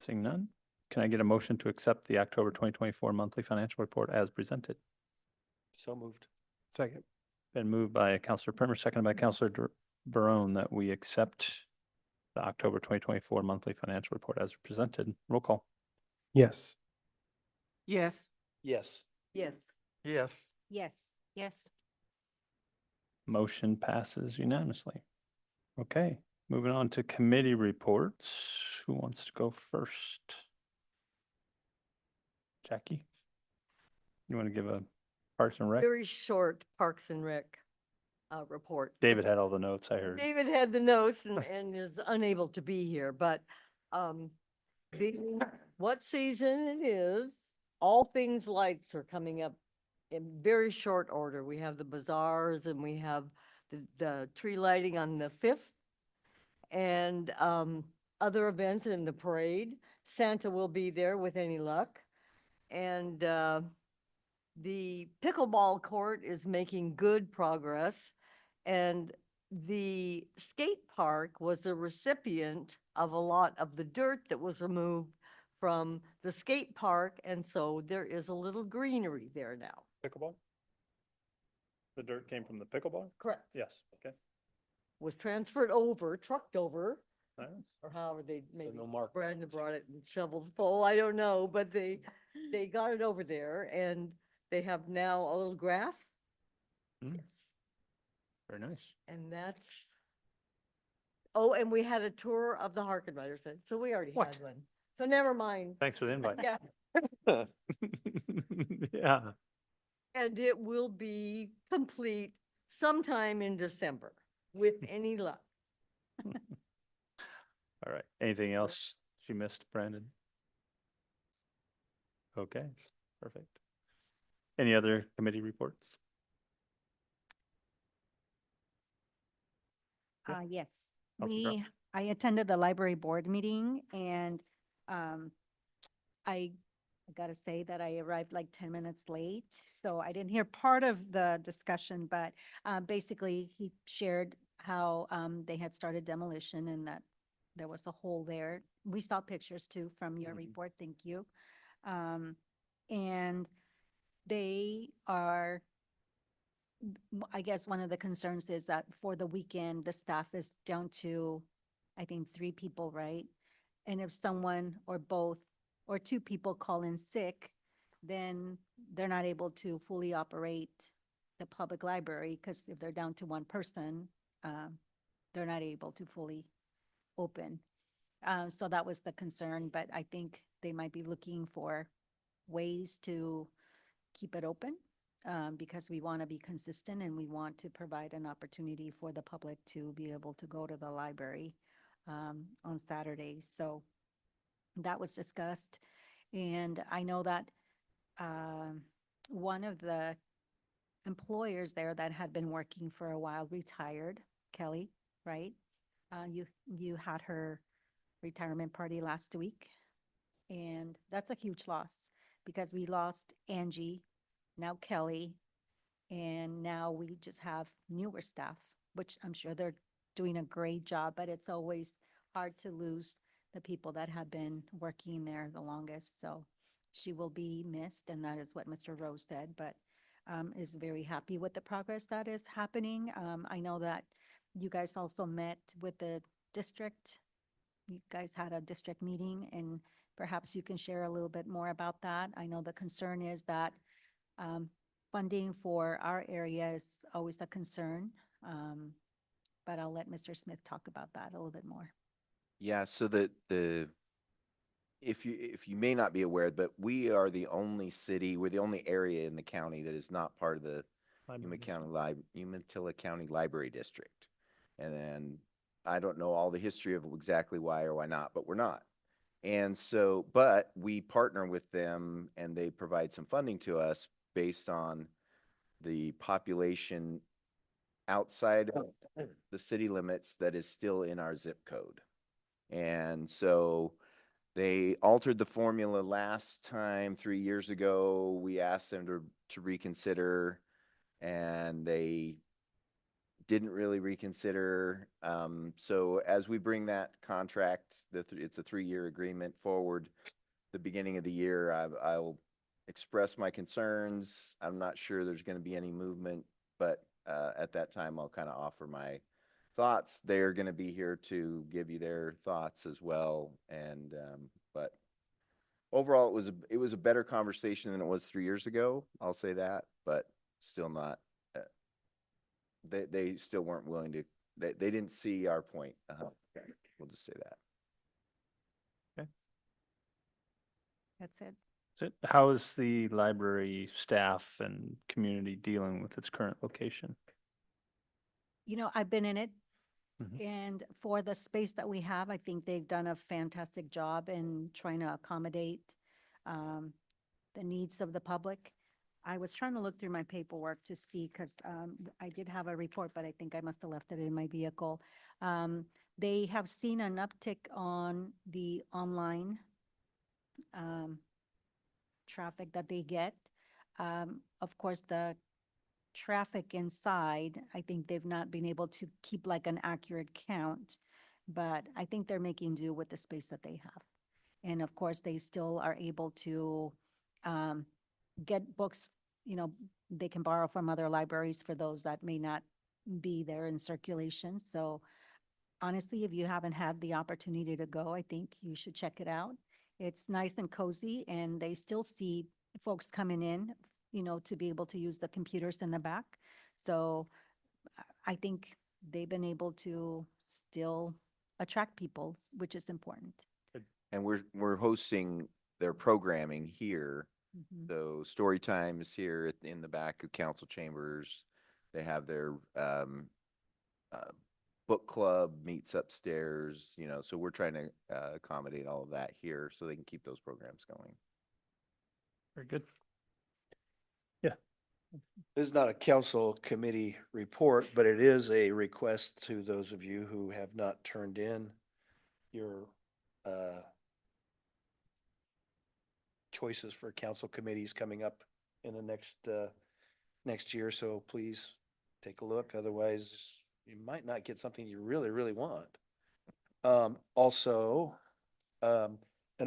A: Seeing none, Can I get a motion to accept the October 2024 monthly financial report as presented?
G: So moved.
O: Second.
A: Been moved by Counselor Primer, seconded by Counselor Barone, that we accept the October 2024 monthly financial report as presented. Roll call.
O: Yes.
L: Yes.
G: Yes.
K: Yes.
N: Yes.
M: Yes.
F: Yes.
A: Motion passes unanimously. Okay, moving on to committee reports. Who wants to go first? Jackie? You want to give a Parks and Rec?
K: Very short Parks and Rec report.
A: David had all the notes, I heard.
K: David had the notes and is unable to be here, but being what season it is, all things lights are coming up in very short order. We have the bazaars and we have the tree lighting on the 5th and other events in the parade. Santa will be there with any luck. And the pickleball court is making good progress. And the skate park was the recipient of a lot of the dirt that was removed from the skate park. And so there is a little greenery there now.
A: Pickleball? The dirt came from the pickleball?
K: Correct.
A: Yes, okay.
K: Was transferred over, trucked over,
A: Nice.
K: or however they maybe
G: no mark.
K: Brandon brought it in shovels full, I don't know, but they got it over there and they have now a little grass.
A: Mm.
K: Yes.
A: Very nice.
K: And that's, oh, and we had a tour of the Harkin Riders, so we already
A: What?
K: had one. So never mind.
A: Thanks for the invite.
K: Yeah,
A: Yeah.
K: and it will be complete sometime in December with any luck.
A: All right. Anything else she missed, Brandon? Okay, perfect. Any other committee reports? Yeah.
M: Yes,
A: Counselor Brown?
M: I attended the library board meeting and, I gotta say that I arrived like 10 minutes late. So I didn't hear part of the discussion, but, basically he shared how, they had started demolition and that there was a hole there. We saw pictures too from your report. Thank you. And they are, I guess one of the concerns is that for the weekend, the staff is down to, I think, 3 people, right? And if someone or both or 2 people call in sick, then they're not able to fully operate the public library because if they're down to 1 person, they're not able to fully open. So that was the concern, but I think they might be looking for ways to keep it open because we want to be consistent and we want to provide an opportunity for the public to be able to go to the library on Saturdays. So that was discussed. And I know that one of the employers there that had been working for a while retired, Kelly, right? You had her retirement party last week. And that's a huge loss because we lost Angie, now Kelly, and now we just have newer staff, which I'm sure they're doing a great job, but it's always hard to lose the people that have been working there the longest. So she will be missed, and that is what Mr. Rose said, but is very happy with the progress that is happening. I know that you guys also met with the district. You guys had a district meeting, and perhaps you can share a little bit more about that. I know the concern is that funding for our area is always a concern, but I'll let Mr. Smith talk about that a little bit more.
H: Yeah, so if you may not be aware, but we are the only city, we're the only area in the county that is not part of the Umatilla County Library District. And then I don't know all the history of exactly why or why not, but we're not. And so, but we partner with them and they provide some funding to us based on the population outside of the city limits that is still in our zip code. And so they altered the formula last time 3 years ago. We asked them to reconsider and they didn't really reconsider. So as we bring that contract, it's a 3-year agreement forward, the beginning of the year, I'll express my concerns. I'm not sure there's going to be any movement, but at that time, I'll kind of offer my thoughts. They're going to be here to give you their thoughts as well. And but overall, it was a better conversation than it was 3 years ago. I'll say that, but still not. They still weren't willing to. They didn't see our point. We'll just say that.
M: That's it.
A: How is the library staff and community dealing with its current location?
M: You know, I've been in it.
A: Mhm.
M: And for the space that we have, I think they've done a fantastic job in trying to accommodate the needs of the public. I was trying to look through my paperwork to see, because I did have a report, but I think I must have left it in my vehicle. They have seen an uptick on the online traffic that they get. Of course, the traffic inside, I think they've not been able to keep like an accurate count, but I think they're making do with the space that they have. And of course, they still are able to get books, you know, they can borrow from other libraries for those that may not be there in circulation. So honestly, if you haven't had the opportunity to go, I think you should check it out. It's nice and cozy, and they still see folks coming in, you know, to be able to use the computers in the back. So I think they've been able to still attract people, which is important.
H: And we're hosting their programming here.
M: Mhm.
H: So story time is here in the back of council chambers. They have their book club meets upstairs, you know, so we're trying to accommodate all of that here so they can keep those programs going.
A: Very good.
G: This is not a council committee report, but it is a request to those of you who have not turned in your choices for council committees coming up in the next year. So please take a look. Otherwise, you might not get something you really, really want. Also, an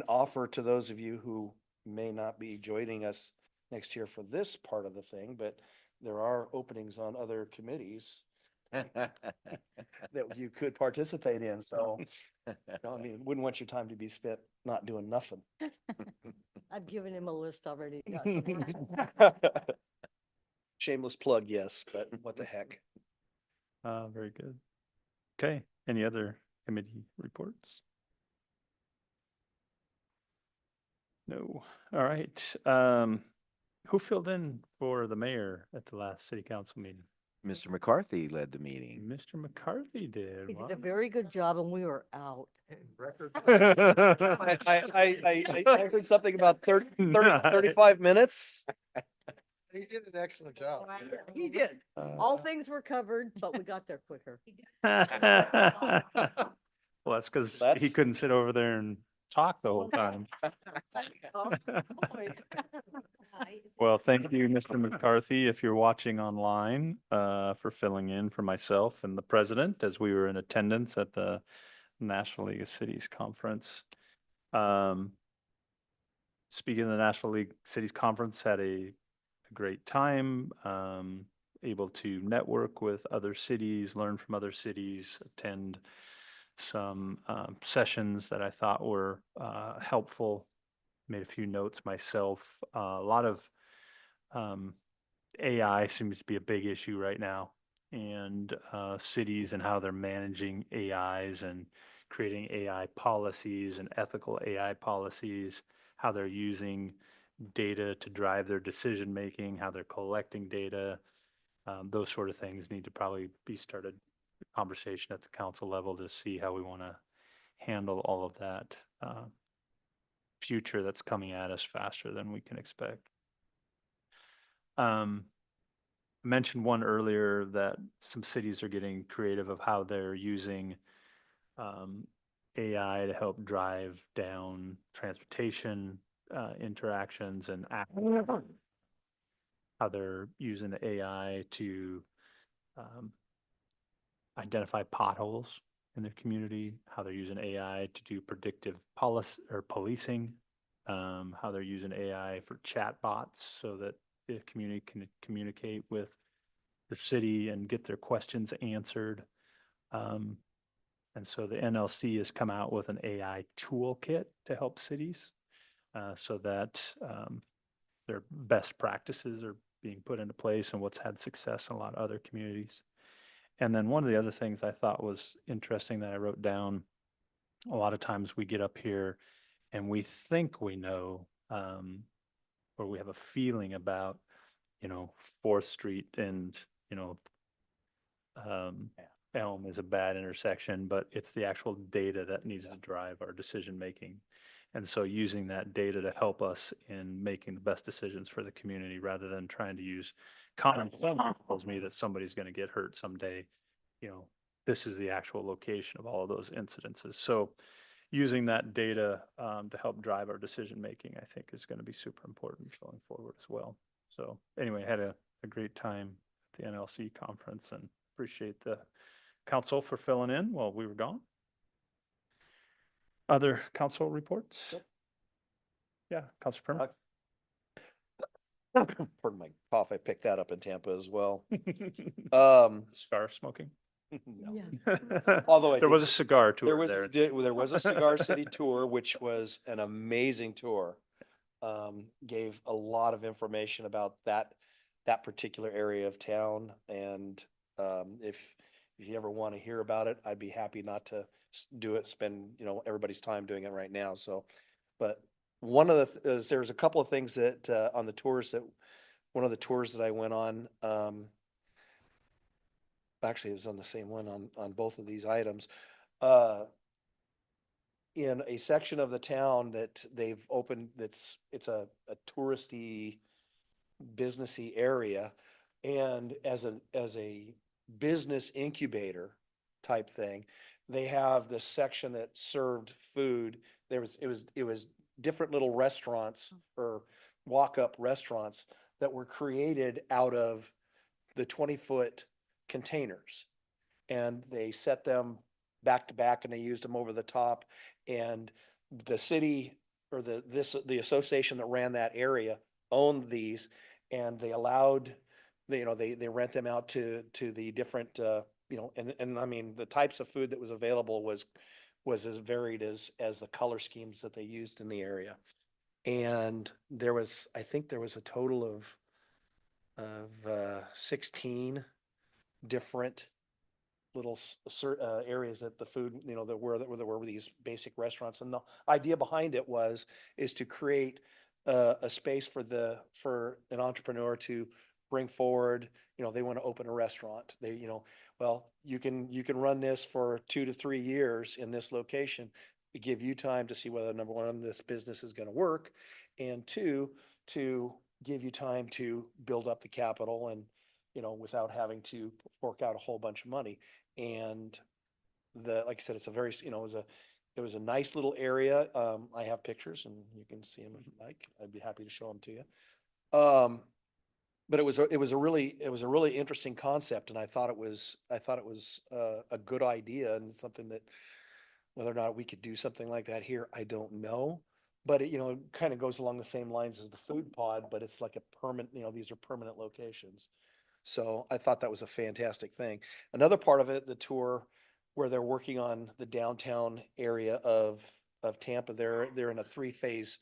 G: offer to those of you who may not be joining us next year for this part of the thing, but there are openings on other committees that you could participate in. So, I mean, wouldn't want your time to be spent not doing nothing.
K: I've given him a list already.
G: Shameless plug, yes, but what the heck?
A: Very good. Okay, any other committee reports? No. All right. Who filled in for the mayor at the last city council meeting?
H: Mr. McCarthy led the meeting.
A: Mr. McCarthy did.
K: He
A: Wow.
K: did a very good job and we were out.
G: I heard something about 35 minutes.
N: He did an excellent job.
K: He did. All things were covered, but we got there quicker.
A: Well, that's because he couldn't sit over there and talk the whole time. Well, thank you, Mr. McCarthy, if you're watching online, for filling in for myself and the president as we were in attendance at the National League of Cities Conference. Speaking of the National League Cities Conference, had a great time, able to network with other cities, learn from other cities, attend some sessions that I thought were helpful. Made a few notes myself. A lot of AI seems to be a big issue right now, and cities and how they're managing AIs and creating AI policies and ethical AI policies, how they're using data to drive their decision making, how they're collecting data. Those sort of things need to probably be started conversation at the council level to see how we want to handle all of that future that's coming at us faster than we can expect. Mentioned one earlier that some cities are getting creative of how they're using AI to help drive down transportation interactions and how they're using the AI to identify potholes in their community, how they're using AI to do predictive policy or policing how they're using AI for chat bots so that the community can communicate with the city and get their questions answered. And so the NLC has come out with an AI toolkit to help cities so that their best practices are being put into place and what's had success in a lot of other communities. And then one of the other things I thought was interesting that I wrote down, a lot of times we get up here and we think we know, or we have a feeling about, 4th Street and, Elm is a bad intersection, but it's the actual data that needs to drive our decision making. And so using that data to help us in making the best decisions for the community rather than trying to use common sense tells me that somebody's going to get hurt someday. This is the actual location of all of those incidences. So using that data to help drive our decision making, I think is going to be super important going forward as well. So anyway, I had a great time at the NLC conference and appreciate the council for filling in while we were gone. Other council reports? Yeah, Council Perman.
G: Pardon my cough, I picked that up in Tampa as well.
A: Cigar smoking.
G: Although
A: there was a cigar tour
G: there was a Cigar City tour, which was an amazing tour. Gave a lot of information about that particular area of town, and if you ever want to hear about it, I'd be happy not to do it, spend everybody's time doing it right now. So, but one of the there's a couple of things that on the tours that one of the tours that I went on. Actually, it was on the same one on both of these items. In a section of the town that they've opened, it's a touristy, businessy area, and as a business incubator type thing, they have this section that served food. It was different little restaurants or walk-up restaurants that were created out of the 20-foot containers, and they set them back to back and they used them over the top, and the city or the association that ran that area owned these, and they allowed they rent them out to the different and I mean the types of food that was available was as varied as the color schemes that they used in the area. And I think there was a total of 16 different little areas that the food, that were these basic restaurants. And the idea behind it is to create a space for an entrepreneur to bring forward, they want to open a restaurant. Well, you can run this for 2 to 3 years in this location to give you time to see whether, number one, this business is going to work, and two, to give you time to build up the capital and, without having to fork out a whole bunch of money. And like I said, it's a very, it was a nice little area. I have pictures and you can see them if you like. I'd be happy to show them to you. But it was a really interesting concept, and I thought it was a good idea, and something that whether or not we could do something like that here, I don't know. But it kind of goes along the same lines as the food pod, but it's like a permanent, these are permanent locations. So I thought that was a fantastic thing. Another part of it, the tour, where they're working on the downtown area of Tampa, they're in a 3-phase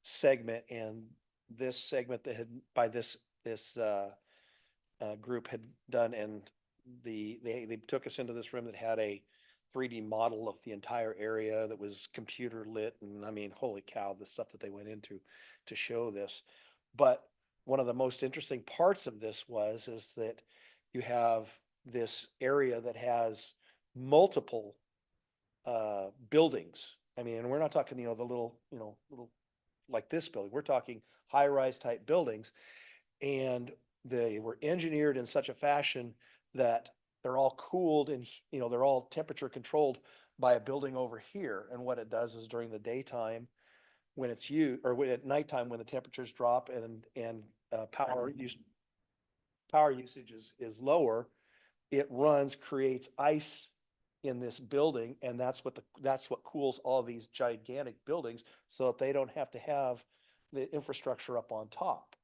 G: segment, and this segment that had by this group had done, and they took us into this room that had a 3D model of the entire area that was computer lit, and I mean, holy cow, the stuff that they went into to show this. But one of the most interesting parts of this is that you have this area that has multiple buildings. I mean, and we're not talking, the little like this building. We're talking high-rise type buildings, and they were engineered in such a fashion that they're all cooled and, they're all temperature controlled by a building over here. And what it does is during the daytime, when it's at nighttime, when the temperatures drop and power usage is lower, it creates ice in this building, and that's what cools all these gigantic buildings, so that they don't have to have the infrastructure up on top.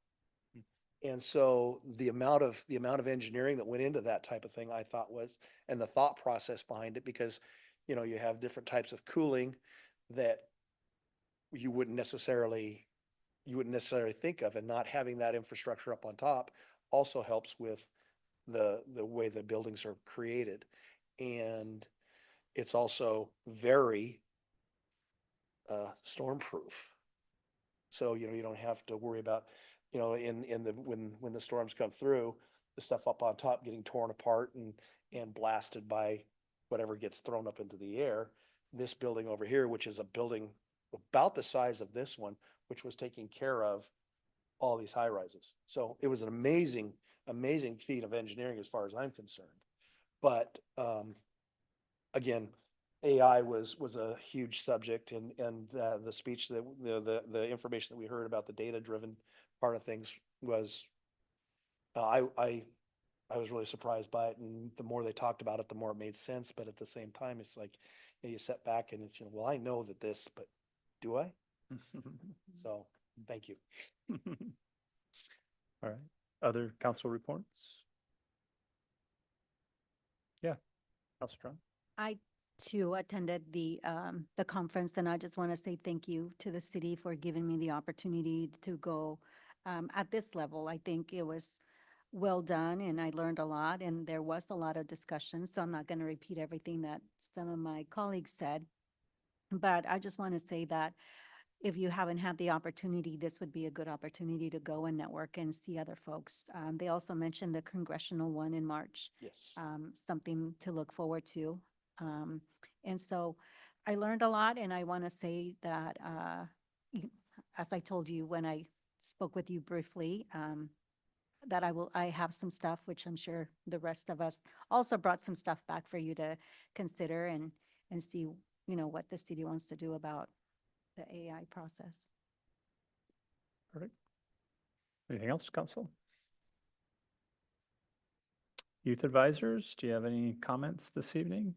G: And so the amount of engineering that went into that type of thing, I thought was, and the thought process behind it, because, you know, you have different types of cooling that you wouldn't necessarily think of, and not having that infrastructure up on top also helps with the way the buildings are created. And it's also very stormproof. So, you know, you don't have to worry about, you know, when the storms come through, the stuff up on top getting torn apart and blasted by whatever gets thrown up into the air. This building over here, which is a building about the size of this one, which was taking care of all these high rises. So it was an amazing feat of engineering as far as I'm concerned. But again, AI was a huge subject, and the speech that the information that we heard about the data-driven part of things was, I was really surprised by it. And the more they talked about it, the more it made sense. But at the same time, it's like, you know, you sit back and it's, you know, well, I know that this, but do I? So thank you.
A: All right. Other council reports? Yeah. Councilor Trump.
M: I too attended the conference, and I just want to say thank you to the city for giving me the opportunity to go at this level. I think it was well done, and I learned a lot, and there was a lot of discussion. So I'm not going to repeat everything that some of my colleagues said, but I just want to say that if you haven't had the opportunity, this would be a good opportunity to go and network and see other folks. They also mentioned the congressional one in March.
G: Yes.
M: Something to look forward to. And so I learned a lot, and I want to say that, as I told you when I spoke with you briefly, that I have some stuff, which I'm sure the rest of us also brought some stuff back for you to consider and see, you know, what the city wants to do about the AI process.
A: Perfect. Anything else, council? Youth advisors, do you have any comments this evening?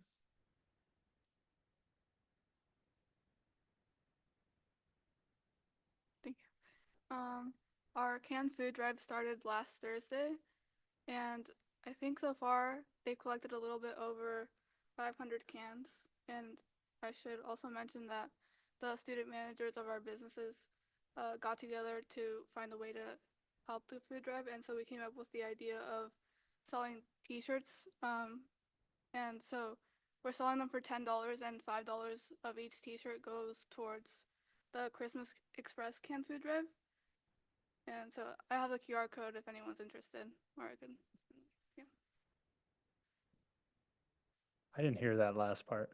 R: Thank you. Our canned food drive started last Thursday, and I think so far they've collected a little bit over 500 cans. And I should also mention that the student managers of our businesses got together to find a way to help the food drive, and so we came up with the idea of selling t-shirts, and so we're selling them for $10, and $5 of each t-shirt goes towards the Christmas Express canned food drive. And so I have the QR code if anyone's interested, or I can, yeah.
A: I didn't hear that last part.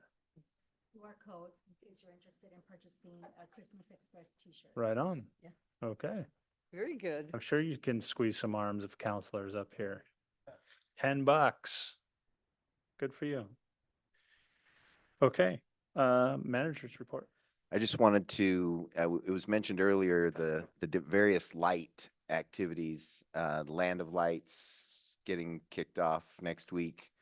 M: QR code in case you're interested in purchasing a Christmas Express t-shirt.
A: Right on.
M: Yeah.
A: Okay.
K: Very good.
A: I'm sure you can squeeze some arms of counselors up here. $10. Good for you. Okay, manager's report.
H: I just wanted to, it was mentioned earlier, the various light activities, Land of Lights getting kicked off next week.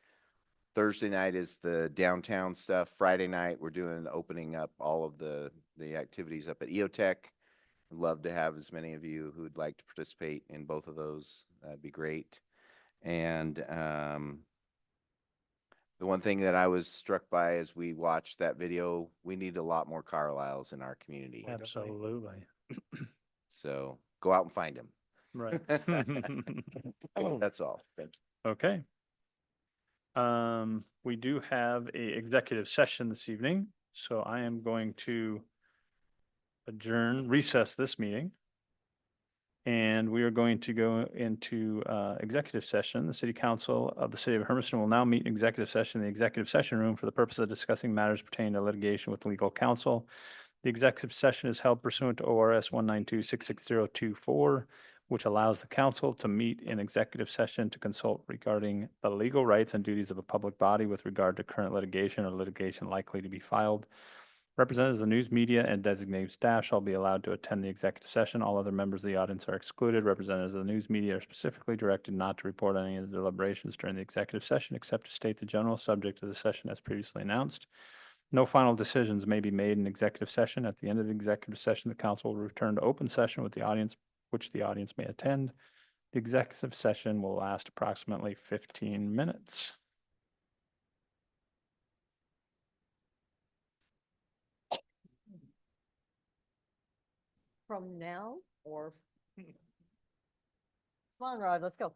H: Thursday night is the downtown stuff. Friday night, we're doing opening up all of the activities up at EOTech. I'd love to have as many of you who'd like to participate in both of those. That'd be great. And the one thing that I was struck by as we watched that video, we need a lot more Carlisles in our community.
A: Absolutely.
H: So go out and find them.
A: Right.
H: That's all. Thank you.
A: Okay. We do have a executive session this evening, so I am going to recess this meeting. And we are going to go into executive session. The City Council of the City of Hermiston will now meet in executive session in the executive session room for the purpose of discussing matters pertaining to litigation with legal counsel. The executive session is held pursuant to ORS 192-66024, which allows the council to meet in executive session to consult regarding the legal rights and duties of a public body with regard to current litigation or litigation likely to be filed. Representatives of the news media and designated staff shall be allowed to attend the executive session. All other members of the audience are excluded. Representatives of the news media are specifically directed not to report on any of the deliberations during the executive session except to state the general subject of the session as previously announced. No final decisions may be made in executive session. At the end of the executive session, the council will return to open session with the audience, which the audience may attend. The executive session will last approximately 15 minutes.
K: From now or? Come on, Rod, let's go.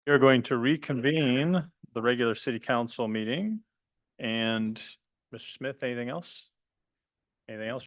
A: You're going to reconvene the regular city council meeting. And Mr. Smith, anything else? Anything else?